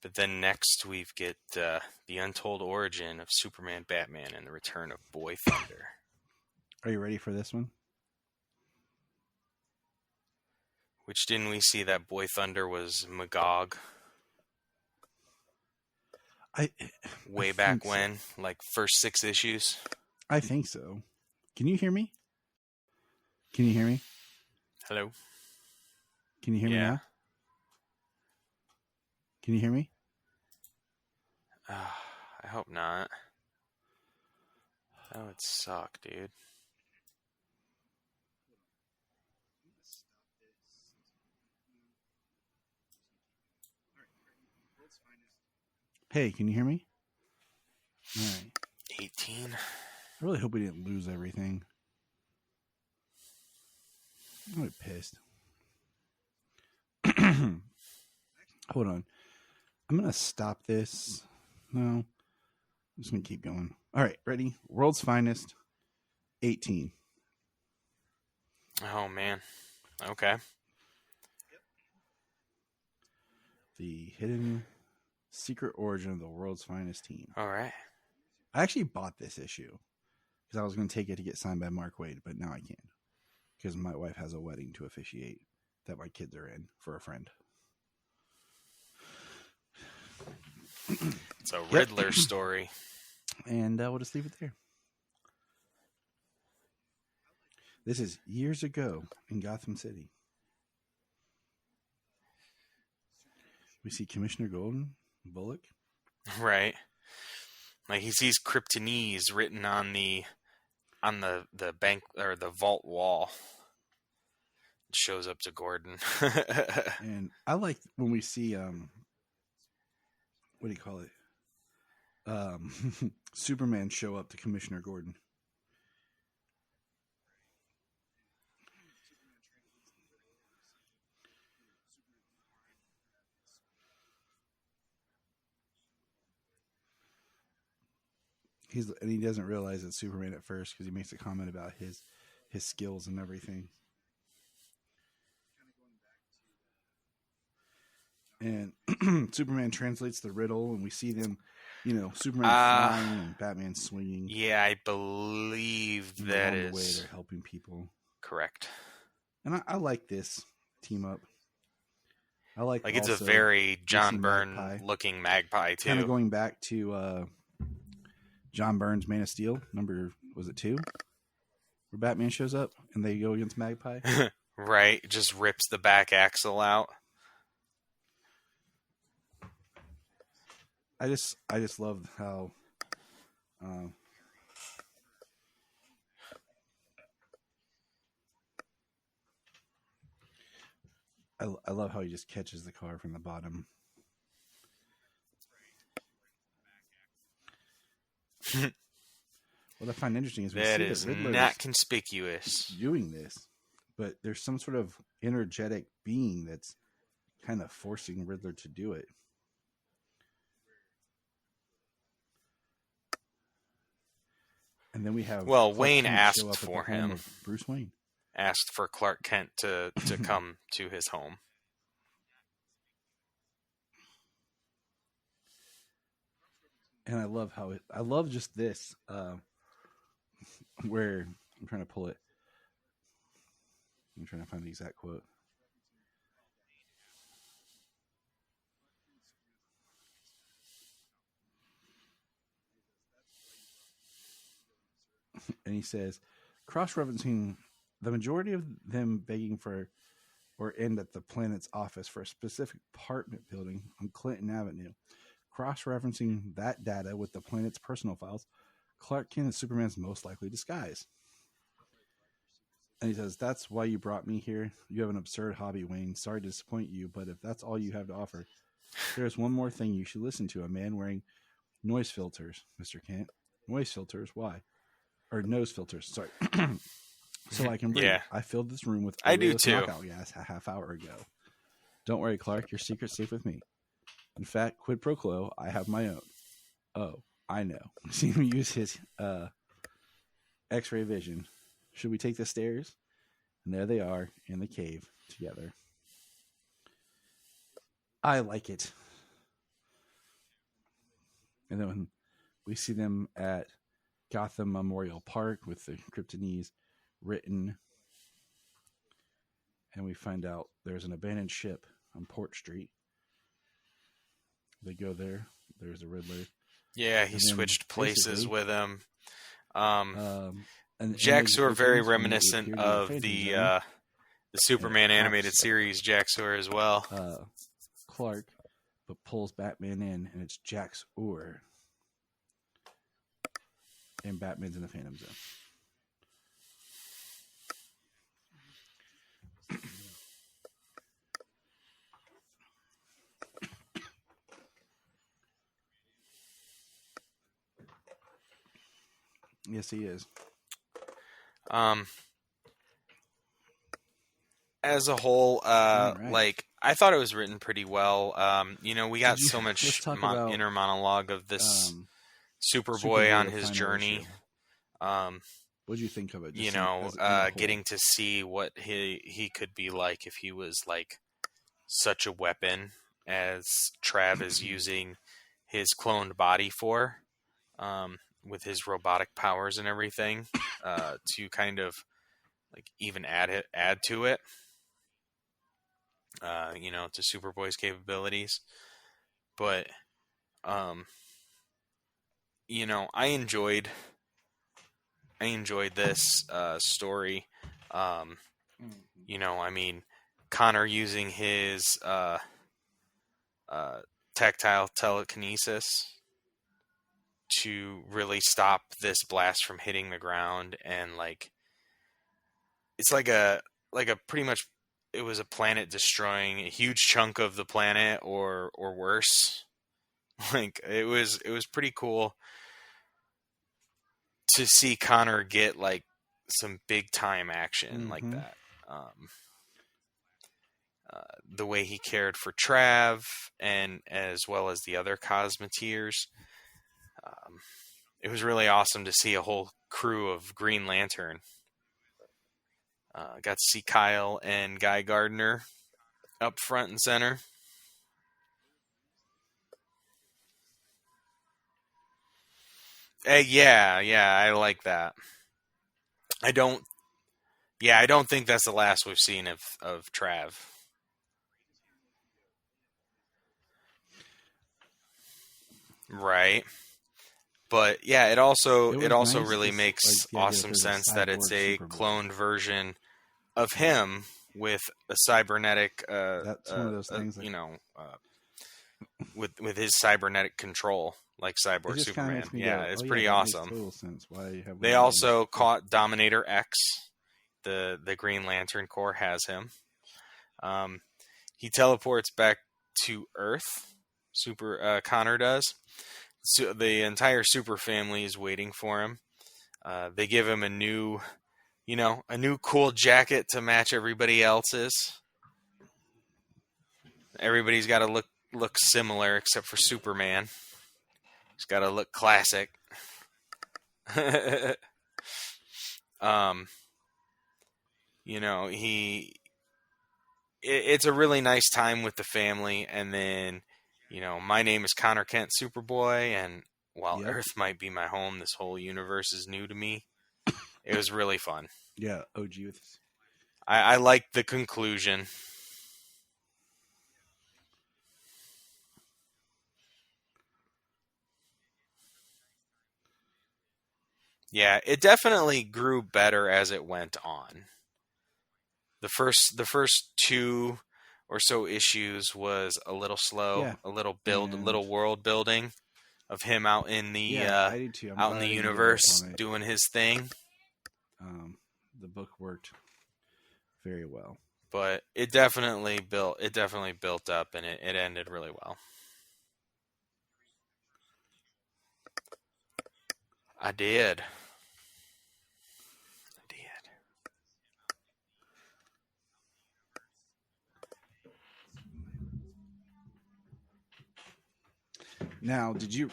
But then next we get the untold origin of Superman, Batman, and the return of Boy Thunder. Are you ready for this one? Which didn't we see that Boy Thunder was Magog way I back think so. when, like first 6 issues? I think so. Can you hear me? Can you hear me? Hello? Can you hear me Yeah. now? Can you hear me? I hope not. That would suck, dude. Hey, can you hear me? All right. 18. I really hope we didn't lose everything. I'm really pissed. Hold on. I'm going to stop this. No. I'm just going to keep going. All right, ready? World's Finest, 18. Oh, man. Okay. The hidden secret origin of the world's finest team. All right. I actually bought this issue because I was going to take it to get signed by Mark Waid, but now I can't because my wife has a wedding to officiate that my kids are in for a friend. It's a Riddler story. And we'll just leave it there. This is years ago in Gotham City. We see Commissioner Gordon Bullock. Right. Like he sees Kryptonese written on the bank or the vault wall. It shows up to Gordon. And I like when we see what do you call it? Superman show up to Commissioner Gordon. He doesn't realize it's Superman at first because he makes a comment about his skills and everything. And Superman translates the riddle, and we see them, Superman flying and Batman swinging. Yeah, I believe And that along the way, is they're helping people. correct. And I like this team up. I like Like it's a also very John DC Byrne Magpie. looking Magpie too. kind of going back to John Byrne's Man of Steel, was it 2? Where Batman shows up and they go against Magpie. Right, just rips the back axle out. I just love how I love how he just catches the car from the bottom. What I find interesting is That is not conspicuous. doing this, but there's some sort of energetic being that's kind of forcing Riddler to do it. And then we have Wayne Kent asked show up at for the home him. of Bruce Wayne. Asked for Clark Kent to come to his home. And I love just this, where I'm trying to pull it. I'm trying to find the exact quote. And he says, cross-referencing the majority of them begging for or end at the planet's office for a specific apartment building on Clinton Avenue. Cross-referencing that data with the planet's personal files, Clark Kent is Superman's most likely disguise. And he says, that's why you brought me here. You have an absurd hobby, Wayne. Sorry to disappoint you, but if that's all you have to offer, there's one more thing you should listen to. A man wearing noise filters, Mr. Kent. Noise filters? Why? Or nose filters, sorry. So I can breathe. Yeah. I filled this room with I do too. knockout gas a half hour ago. Don't worry, Clark. Your secret's safe with me. In fact, quid pro quo, I have my own. Oh, I know. See him use his X-ray vision. Should we take the stairs? And there they are in the cave together. I like it. And then when we see them at Gotham Memorial Park with the Kryptonese written, and we find out there's an abandoned ship on Port Street. They go there. There's the Riddler. Yeah, he switched places with him. And Jax-Ur very reminiscent of the Superman animated series Jax-Ur as well. Clark, but pulls Batman in, and it's Jax-Ur. And Batman's in the Phantom Zone. Yes, he is. As a whole, right. like, I thought it was written pretty well. We got so let's much talk about, inner monologue of this Superboy Superboy, on the his final journey. issue. What do you think of it? Just Getting to see what he could be like if he was like such a weapon as Trav is using his cloned body for, with his robotic powers and everything, to kind of like even add to it, to Superboy's capabilities. But, I enjoyed this story. Connor using his tactile telekinesis to really stop this blast from hitting the ground, and like it's like a pretty much it was a planet destroying a huge chunk of the planet or worse. Like it was pretty cool to see Connor get like some big time action like that. The way he cared for Trav and as well as the other Cosmeteers. It was really awesome to see a whole crew of Green Lantern. Got to see Kyle and Guy Gardner up front and center. Yeah, I like that. I don't think that's the last we've seen of Trav. Right. But yeah, it also nice really to, makes like, awesome sense that it's a Superboy. cloned version of him with a cybernetic, That's one of those things. with his cybernetic control, like Cyborg Superman. Yeah, it's pretty awesome. Total sense. Why have They also caught Dominator X. The Green Lantern Corps has him. He teleports back to Earth. Connor does. So the entire Super family is waiting for him. They give him a new cool jacket to match everybody else's. Everybody's got to look similar except for Superman. He's got to look classic. It's a really nice time with the family. And then, my name is Connor Kent, Superboy, and while Earth might be my home, this whole universe is new to me. It was really fun. Yeah, OG with. I liked the conclusion. Yeah, it definitely grew better as it went on. The first 2 or so issues was a little slow, a little little world building of him out in the out in the universe doing his thing. The book worked very well, but it definitely built up, and it ended really well. I did. Now, did you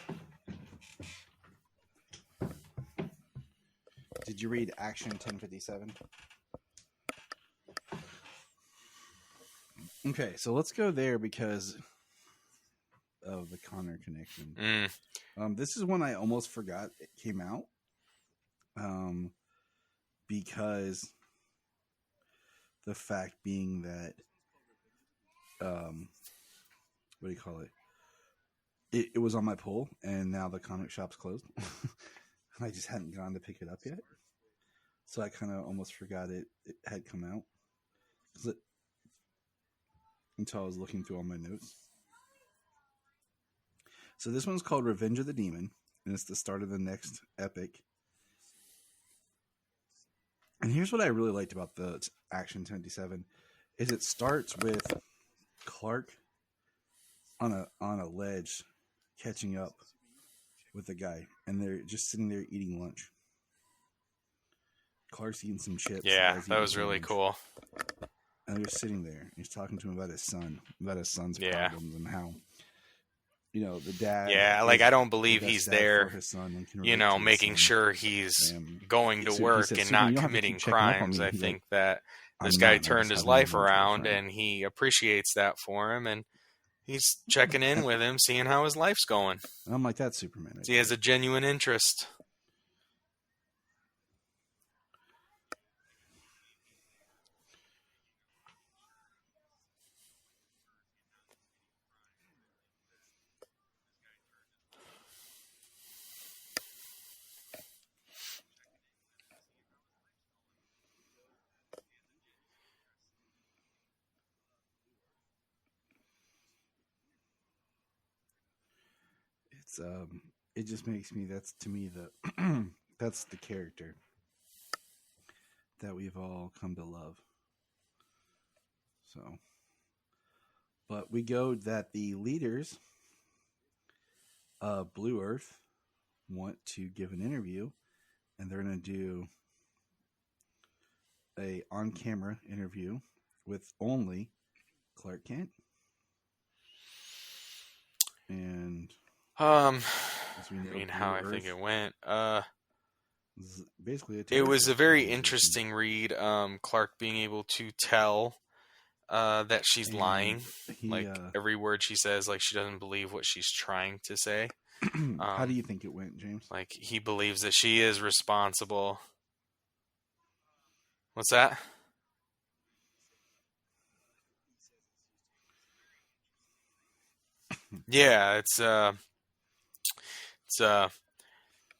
read Action 1057? Okay, so let's go there because of the Connor connection. This is one I almost forgot it came out. Because the fact being that, what do you call it? It was on my pull, and now the comic shop's closed. And I just hadn't gone to pick it up yet. So I kind of almost forgot it had come out. Until I was looking through all my notes. So this one's called Revenge of the Demon, and it's the start of the next epic. And here's what I really liked about the Action 1057 is it starts with Clark on a ledge catching up with the guy, and they're just sitting there eating lunch. Clark's eating some chips. Yeah, that was really cool. And they're sitting there. He's talking to him about his son's problems, and how, the dad. Yeah, like I don't believe he's there, making sure he's going to work and not committing crimes. I think that this guy turned his life around, and he appreciates that for him, and he's checking in with him, seeing how his life's going. And I'm like, that's Superman. He has a genuine interest. It just makes me, that's to me that's the character that we've all come to love. So, but we go that the leaders of Blue Earth want to give an interview, and they're going to do a on-camera interview with only Clark Kent. And how I think it went. Basically, it was a very interesting read. Clark being able to tell that she's lying, every word she says, like she doesn't believe what she's trying to say. How do you think it went, James? Like he believes that she is responsible. What's that? Yeah, it's the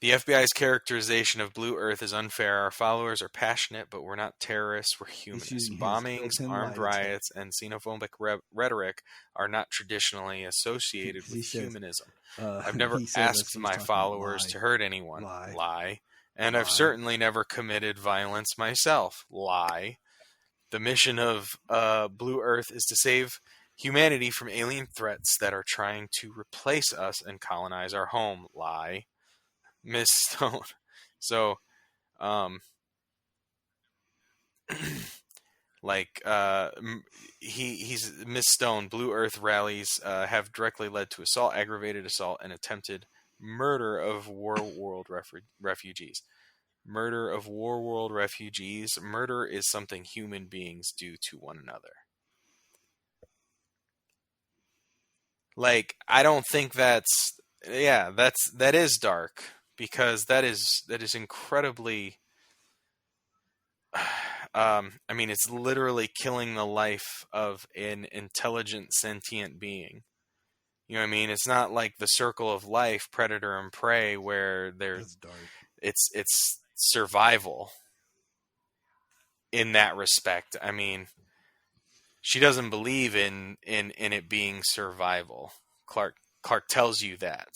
FBI's characterization of Blue Earth is unfair. Our followers are passionate, but we're not terrorists. We're humanists. Bombings, armed riots, and xenophobic rhetoric are not traditionally associated with humanism. I've never asked my followers to hurt anyone. Lie. And I've certainly never committed violence myself. Lie. The mission of Blue Earth is to save humanity from alien threats that are trying to replace us and colonize our home. Lie. Miss Stone. So He's Miss Stone. Blue Earth rallies have directly led to assault, aggravated assault, and attempted murder of War World refugees. Murder of War World refugees. Murder is something human beings do to one another. Like, I don't think that is dark, because that is incredibly. I mean, it's literally killing the life of an intelligent, sentient being. You know what I mean? It's not like the circle of life, predator and prey, where That's dark. it's survival in that respect. I mean, she doesn't believe in it being survival. Clark tells you that.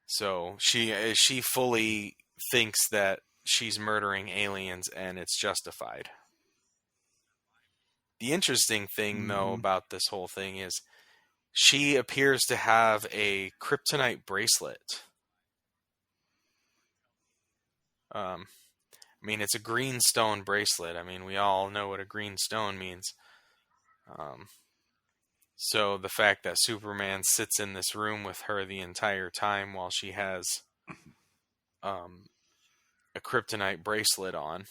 So she fully thinks that she's murdering aliens and it's justified. The interesting thing, though, about this whole thing is she appears to have a kryptonite bracelet. I mean, it's a green stone bracelet. I mean, we all know what a green stone means. So the fact that Superman sits in this room with her the entire time while she has a kryptonite bracelet on.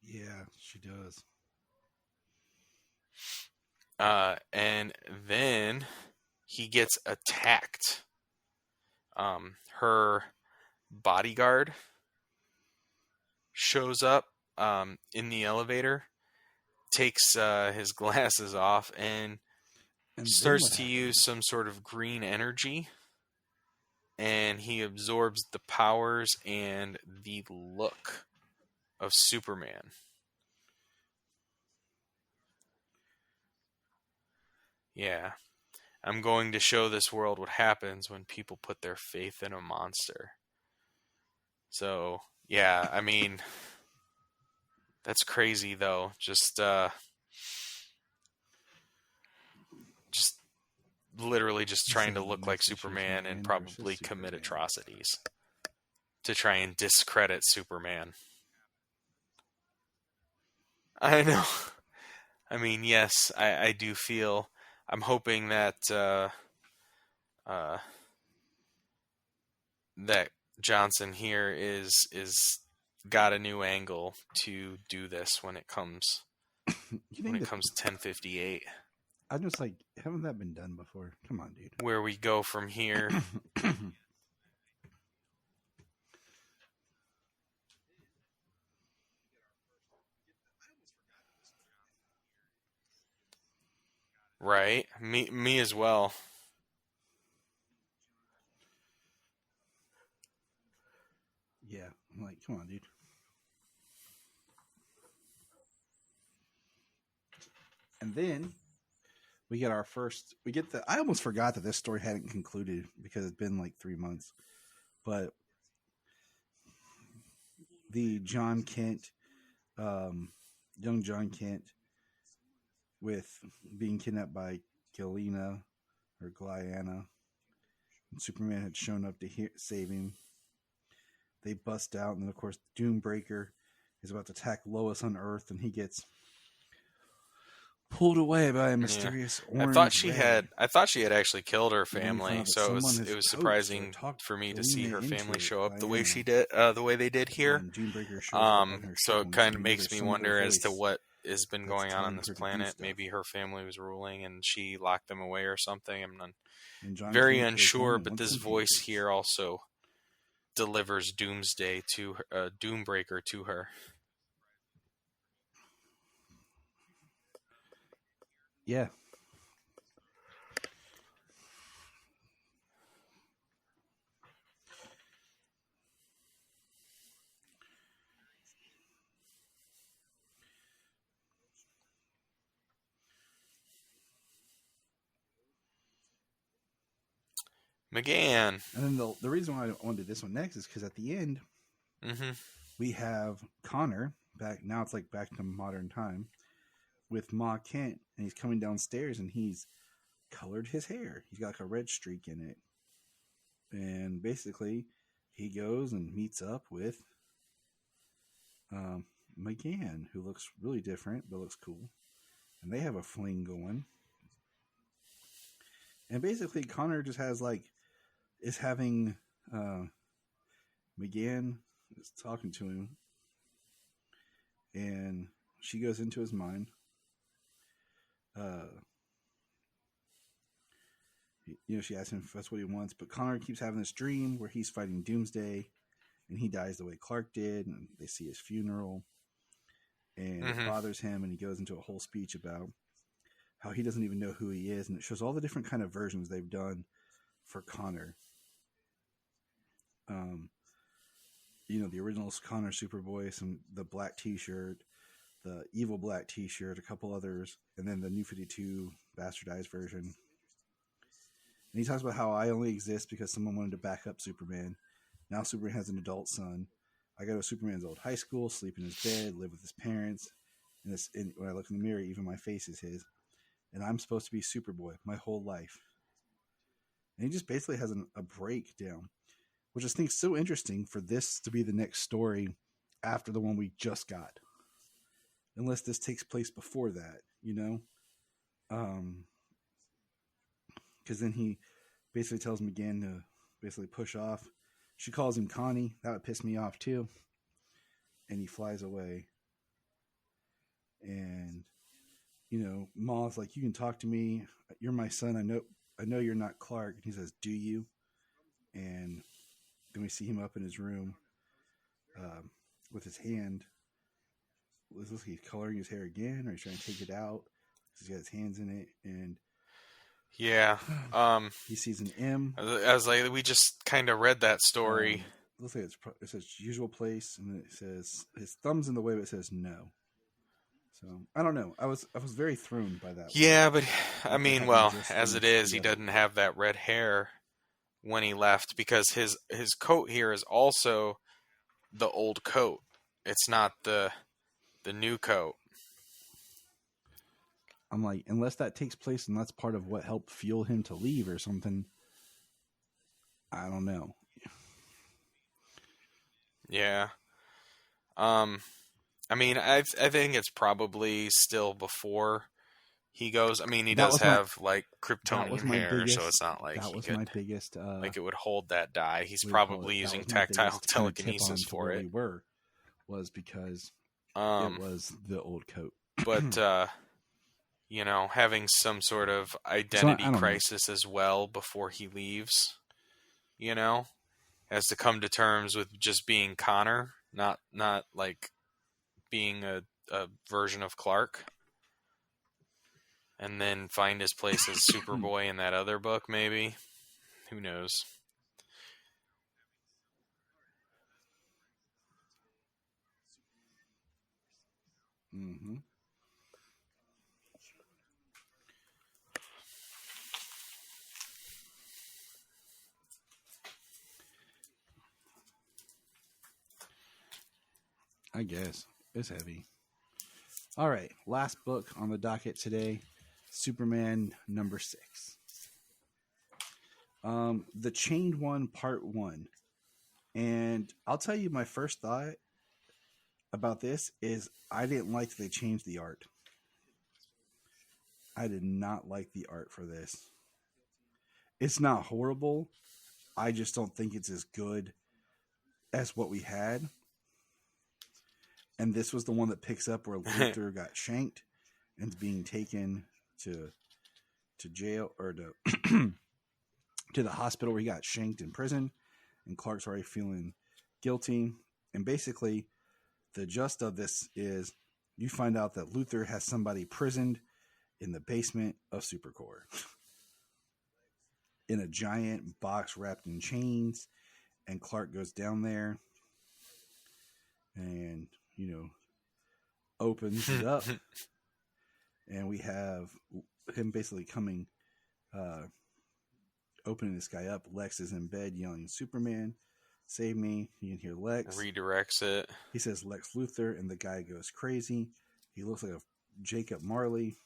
Yeah, she does. And then he gets attacked. Her bodyguard shows up in the elevator, takes his glasses off, and starts to use some sort of green energy. And he absorbs the powers and the look of Superman. Yeah. I'm going to show this world what happens when people put their faith in a monster. So, yeah, I mean, that's crazy, though. Just literally just trying to look like Superman and probably commit atrocities to try and discredit Superman. I know. I mean, yes, I do feel. I'm hoping that that Johnson here is got a new angle to do this when it comes 10:58. I'm just like, haven't that been done before? Come on, dude. Where we go from here. Right. Me as well. Yeah. I'm like, come on, dude. And then I almost forgot that this story hadn't concluded because it's been like 3 months. But the John Kent, young John Kent, with being kidnapped by Galiana, and Superman had shown up to save him. They bust out, and then of course Doombreaker is about to attack Lois on Earth, and he gets pulled away by a mysterious orange. I thought she had actually killed her family, so it was surprising for me to see her family show up the way she did, the way they did here. So it kind of makes me wonder as to what has been going on this planet. Maybe her family was ruling and she locked them away or something. I'm very unsure, but this voice here also delivers Doomsday to her, Doombreaker to her. Yeah. McGann. And then the reason why I wanted this one next is because at the end, we have Connor back. Now it's like back to modern time with Ma Kent, and he's coming downstairs, and he's colored his hair. He's got like a red streak in it. And basically, he goes and meets up with McGann, who looks really different, but looks cool. And they have a fling going. And basically, Connor just is having McGann is talking to him. And she goes into his mind. She asks him if that's what he wants, but Connor keeps having this dream where he's fighting Doomsday, and he dies the way Clark did, and they see his funeral, and it bothers him, and he goes into a whole speech about how he doesn't even know who he is, and it shows all the different kind of versions they've done for Connor. The original Connor Superboy, the black T-shirt, the evil black T-shirt, a couple others, and then the New 52 bastardized version. And he talks about how I only exist because someone wanted to back up Superman. Now Superman has an adult son. I go to Superman's old high school, sleep in his bed, live with his parents. And when I look in the mirror, even my face is his. And I'm supposed to be Superboy my whole life. And he just basically has a breakdown, which I think is so interesting for this to be the next story after the one we just got. Unless this takes place before that, because then he basically tells McGann to basically push off. She calls him Connie. That would piss me off too. And he flies away. And, Ma's like, you can talk to me. You're my son. I know you're not Clark. And he says, do you? And then we see him up in his room with his hand. Is he coloring his hair again, or he's trying to take it out? He's got his hands in it, and yeah, he sees an M. I was like, we just kind of read that story. Looks like it says usual place, and then it says his thumb's in the way, but it says no. So I don't know. I was very thrown by that. Yeah, but I mean, well, as it is, he doesn't have that red hair when he left, because his coat here is also the old coat. It's not the new coat. I'm like, unless that takes place and that's part of what helped fuel him to leave or something, I don't know. Yeah. I mean, I think it's probably still before he goes. I mean, he does have Kryptonian hair, so it's not like that was my biggest. It would hold that dye. He's probably using tactile telekinesis for it. Was because it was the old coat. But having some sort of identity crisis as well before he leaves. Has to come to terms with just being Connor, not like being a version of Clark. And then find his place as Superboy in that other book, maybe. Who knows? Mm-hmm. I guess. It's heavy. All right. Last book on the docket today. Superman number 6. The Chained One Part 1. And I'll tell you my first thought about this is I didn't like that they changed the art. I did not like the art for this. It's not horrible. I just don't think it's as good as what we had. And this was the one that picks up where Luther got shanked and is being taken to jail or to the hospital where he got shanked in prison. And Clark's already feeling guilty. And basically, the gist of this is you find out that Luther has somebody prisoned in the basement of Supercorp in a giant box wrapped in chains. And Clark goes down there and, opens it up. And we have him basically coming, opening this guy up. Lex is in bed yelling, Superman, save me. You can hear Lex. Redirects it. He says Lex Luthor, and the guy goes crazy. He looks like a Jacob Marley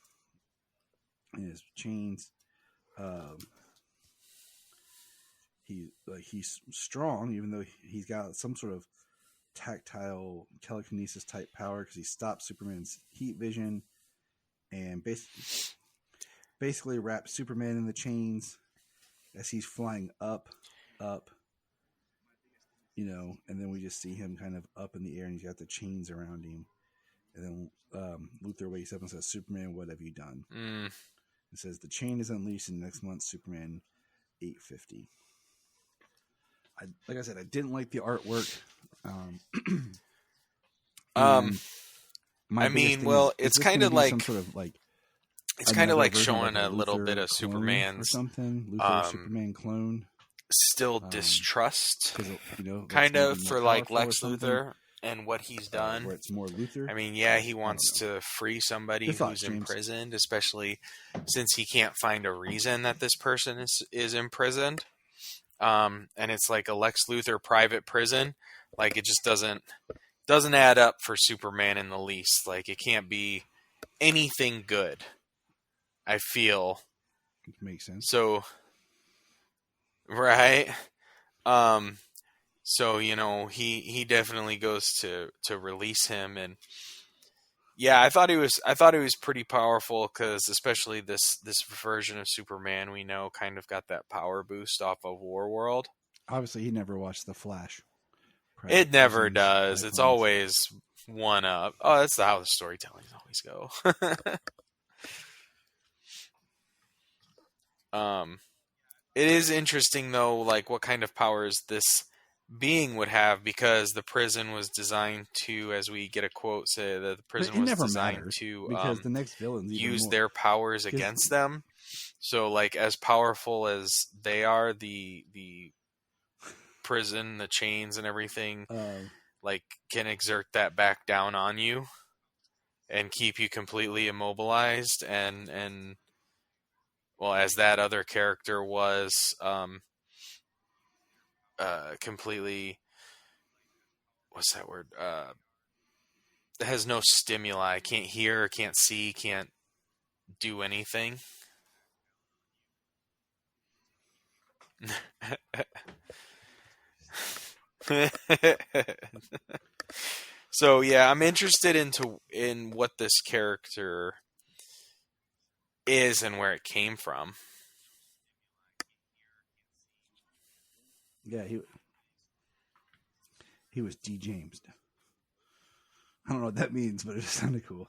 in his chains. he's strong, even though he's got some sort of tactile telekinesis type power because he stops Superman's heat vision and basically wraps Superman in the chains as he's flying up, and then we just see him kind of up in the air and he's got the chains around him. And then Luthor wakes up and says, "Superman, what have you done?" It says the chain is unleashed in next month's Superman 850. Like I said, I didn't like the artwork. It's kind of like some sort of like it's kind of like showing a little bit of Superman's or something. Luthor Superman clone. Still distrust, kind of for like Lex Luthor and what he's done. Where it's more Luthor. I mean, he wants to free somebody who's imprisoned, especially since he can't find a reason that this person is imprisoned. And it's like a Lex Luthor private prison. Like it just doesn't add up for Superman in the least. Like it can't be anything good, I feel. It makes sense. So, right. So, he definitely goes to release him, and I thought he was pretty powerful because especially this version of Superman we know kind of got that power boost off of Warworld. Obviously, he never watched The Flash. It never does. It's always one up. Oh, that's how the storytellings always go. It is interesting though, like what kind of powers this being would have, because the prison was designed to, as we get a quote, say that the prison was designed to because the next villains use their powers against them. So, like, as powerful as they are, the prison, the chains, and everything, like, can exert that back down on you and keep you completely immobilized. And well, as that other character was, completely, what's that word? Has no stimuli, can't hear, can't see, can't do anything. So I'm interested in what this character is and where it came from. Yeah, he was D-Jamesed. I don't know what that means, but it just sounded cool.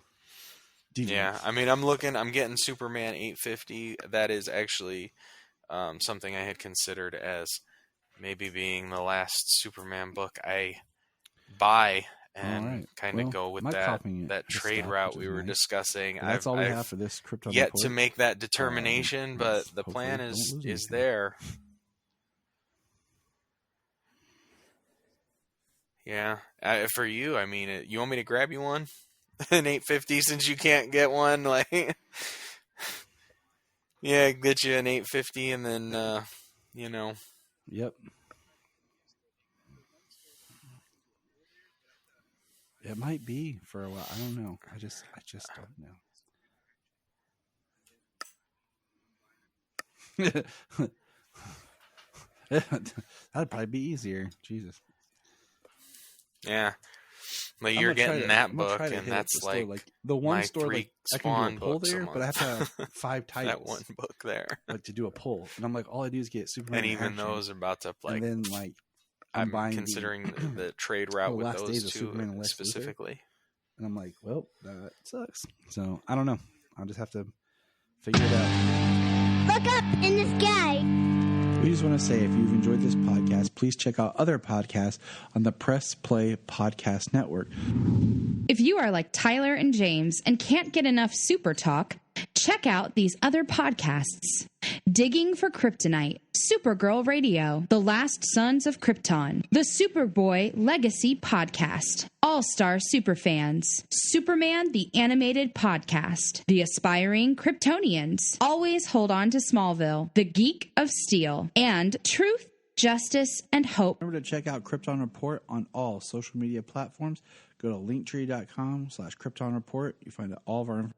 D-James. Yeah, I mean, I'm getting Superman 850. That is actually something I had considered as maybe being the last Superman book I buy and kind of go with that trade route we were discussing. That's all we have for this Krypton yet report. To make that determination, but the plan is there. Yeah, for you, I mean, you want me to grab you one? An 850 since you can't get one? Like, yeah, get you an 850 and then, Yep. It might be for a while. I don't know. I just don't know. That'd probably be easier. Jesus. Yeah. But you're getting that book, and that's like the one my store 3 I Spawn can do a pull books there, a but I have to have 5 titles. That one book there. Like to do a pull, and I'm like, all I do is get Superman. And even Action, those are about to and then like I'm considering the trade route with those two Superman specifically. Luthor, and I'm like, well, that sucks. So I don't know. I'll just have to figure it out. Look up in the sky. We just want to say, if you've enjoyed this podcast, please check out other podcasts on the Press Play Podcast Network. If you are like Tyler and James and can't get enough Super Talk, check out these other podcasts. Digging for Kryptonite, Supergirl Radio, The Last Sons of Krypton, The Superboy Legacy Podcast, All-Star Superfans, Superman the Animated Podcast, The Aspiring Kryptonians, Always Hold On to Smallville, The Geek of Steel, and Truth, Justice, and Hope. Remember to check out Krypton Report on all social media platforms. Go to linktree.com/Krypton Report. You find all of our information.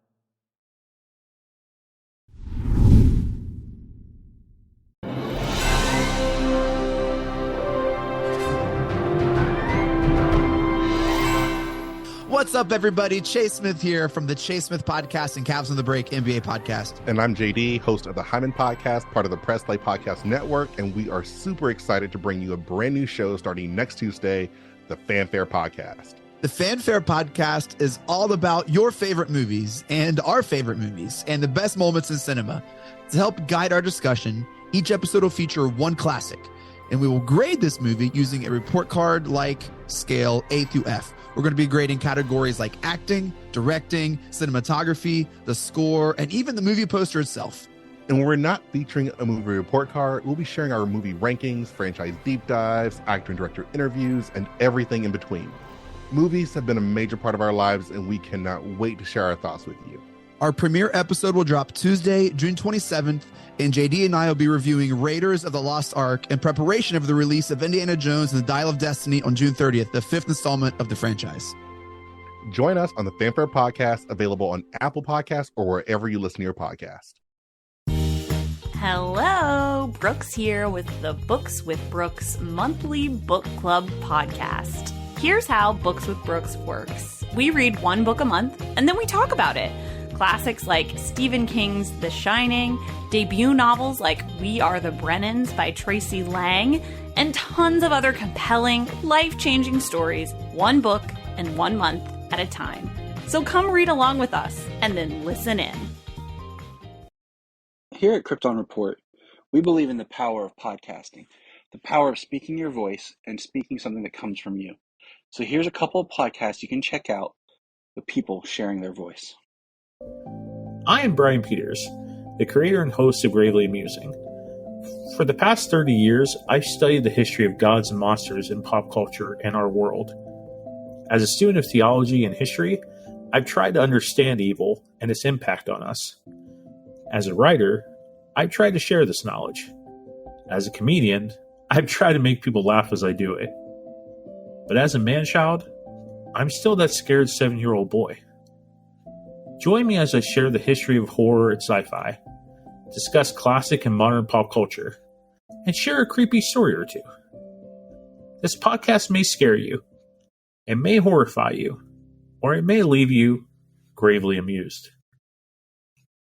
What's up, everybody? Chase Smith here from the Chase Smith Podcast and Cavs on the Break NBA Podcast. And I'm JD, host of the Hyman Podcast, part of the Press Play Podcast Network, and we are super excited to bring you a brand new show starting next Tuesday, the Fanfare Podcast. The Fanfare Podcast is all about your favorite movies and our favorite movies and the best moments in cinema. To help guide our discussion, each episode will feature one classic, and we will grade this movie using a report card-like scale A through F. We're going to be grading categories like acting, directing, cinematography, the score, and even the movie poster itself. And when we're not featuring a movie report card, we'll be sharing our movie rankings, franchise deep dives, actor and director interviews, and everything in between. Movies have been a major part of our lives, and we cannot wait to share our thoughts with you. Our premiere episode will drop Tuesday, June 27th, and JD and I will be reviewing Raiders of the Lost Ark in preparation of the release of Indiana Jones and the Dial of Destiny on June 30th, the 5th installment of the franchise. Join us on the Fanfare Podcast, available on Apple Podcasts or wherever you listen to your podcast. Hello, Brooks here with the Books with Brooks monthly book club podcast. Here's how Books with Brooks works. We read one book a month, and then we talk about it. Classics like Stephen King's The Shining, debut novels like We Are the Brennans by Tracy Lang, and tons of other compelling, life-changing stories, one book and 1 month at a time. So come read along with us, and then listen in. Here at Krypton Report, we believe in the power of podcasting, the power of speaking your voice and speaking something that comes from you. So here's a couple of podcasts you can check out with people sharing their voice. I am Brian Peters, the creator and host of Gravely Amusing. For the past 30 years, I've studied the history of gods and monsters in pop culture and our world. As a student of theology and history, I've tried to understand evil and its impact on us. As a writer, I've tried to share this knowledge. As a comedian, I've tried to make people laugh as I do it. But as a man-child, I'm still that scared 7-year-old boy. Join me as I share the history of horror and sci-fi, discuss classic and modern pop culture, and share a creepy story or two. This podcast may scare you, it may horrify you, or it may leave you gravely amused.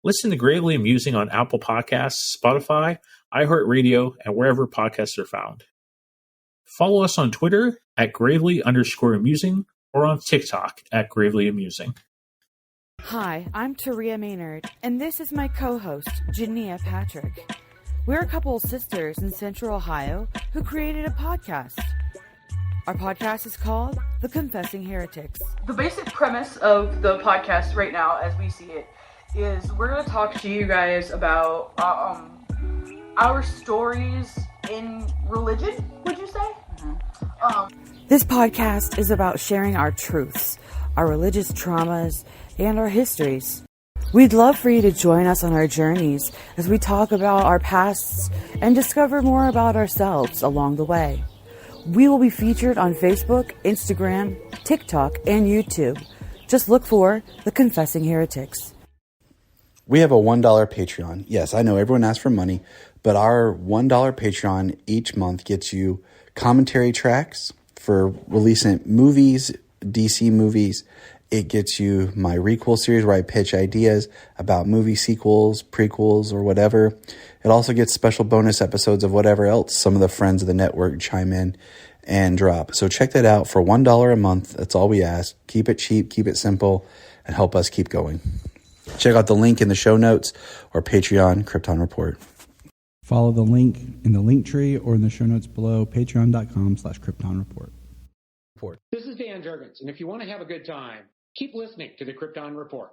Listen to Gravely Amusing on Apple Podcasts, Spotify, iHeartRadio, and wherever podcasts are found. Follow us on Twitter at Gravely_Amusing or on TikTok at Gravely Amusing. Hi, I'm Taria Maynard, and this is my co-host, Jania Patrick. We're a couple of sisters in Central Ohio who created a podcast. Our podcast is called The Confessing Heretics. The basic premise of the podcast right now, as we see it, is we're going to talk to you guys about our stories in religion, would you say? This podcast is about sharing our truths, our religious traumas, and our histories. We'd love for you to join us on our journeys as we talk about our pasts and discover more about ourselves along the way. We will be featured on Facebook, Instagram, TikTok, and YouTube. Just look for The Confessing Heretics. We have a $1 Patreon. Yes, I know everyone asks for money, but our $1 Patreon each month gets you commentary tracks for releasing movies, DC movies. It gets you my Requel series where I pitch ideas about movie sequels, prequels, or whatever. It also gets special bonus episodes of whatever else some of the friends of the network chime in and drop. So check that out for $1 a month. That's all we ask. Keep it cheap, keep it simple, and help us keep going. Check out the link in the show notes or Patreon Krypton Report. Follow the link in the link tree or in the show notes below, patreon.com/Krypton Report. This is Dan Jurgens, and if you want to have a good time, keep listening to the Krypton Report.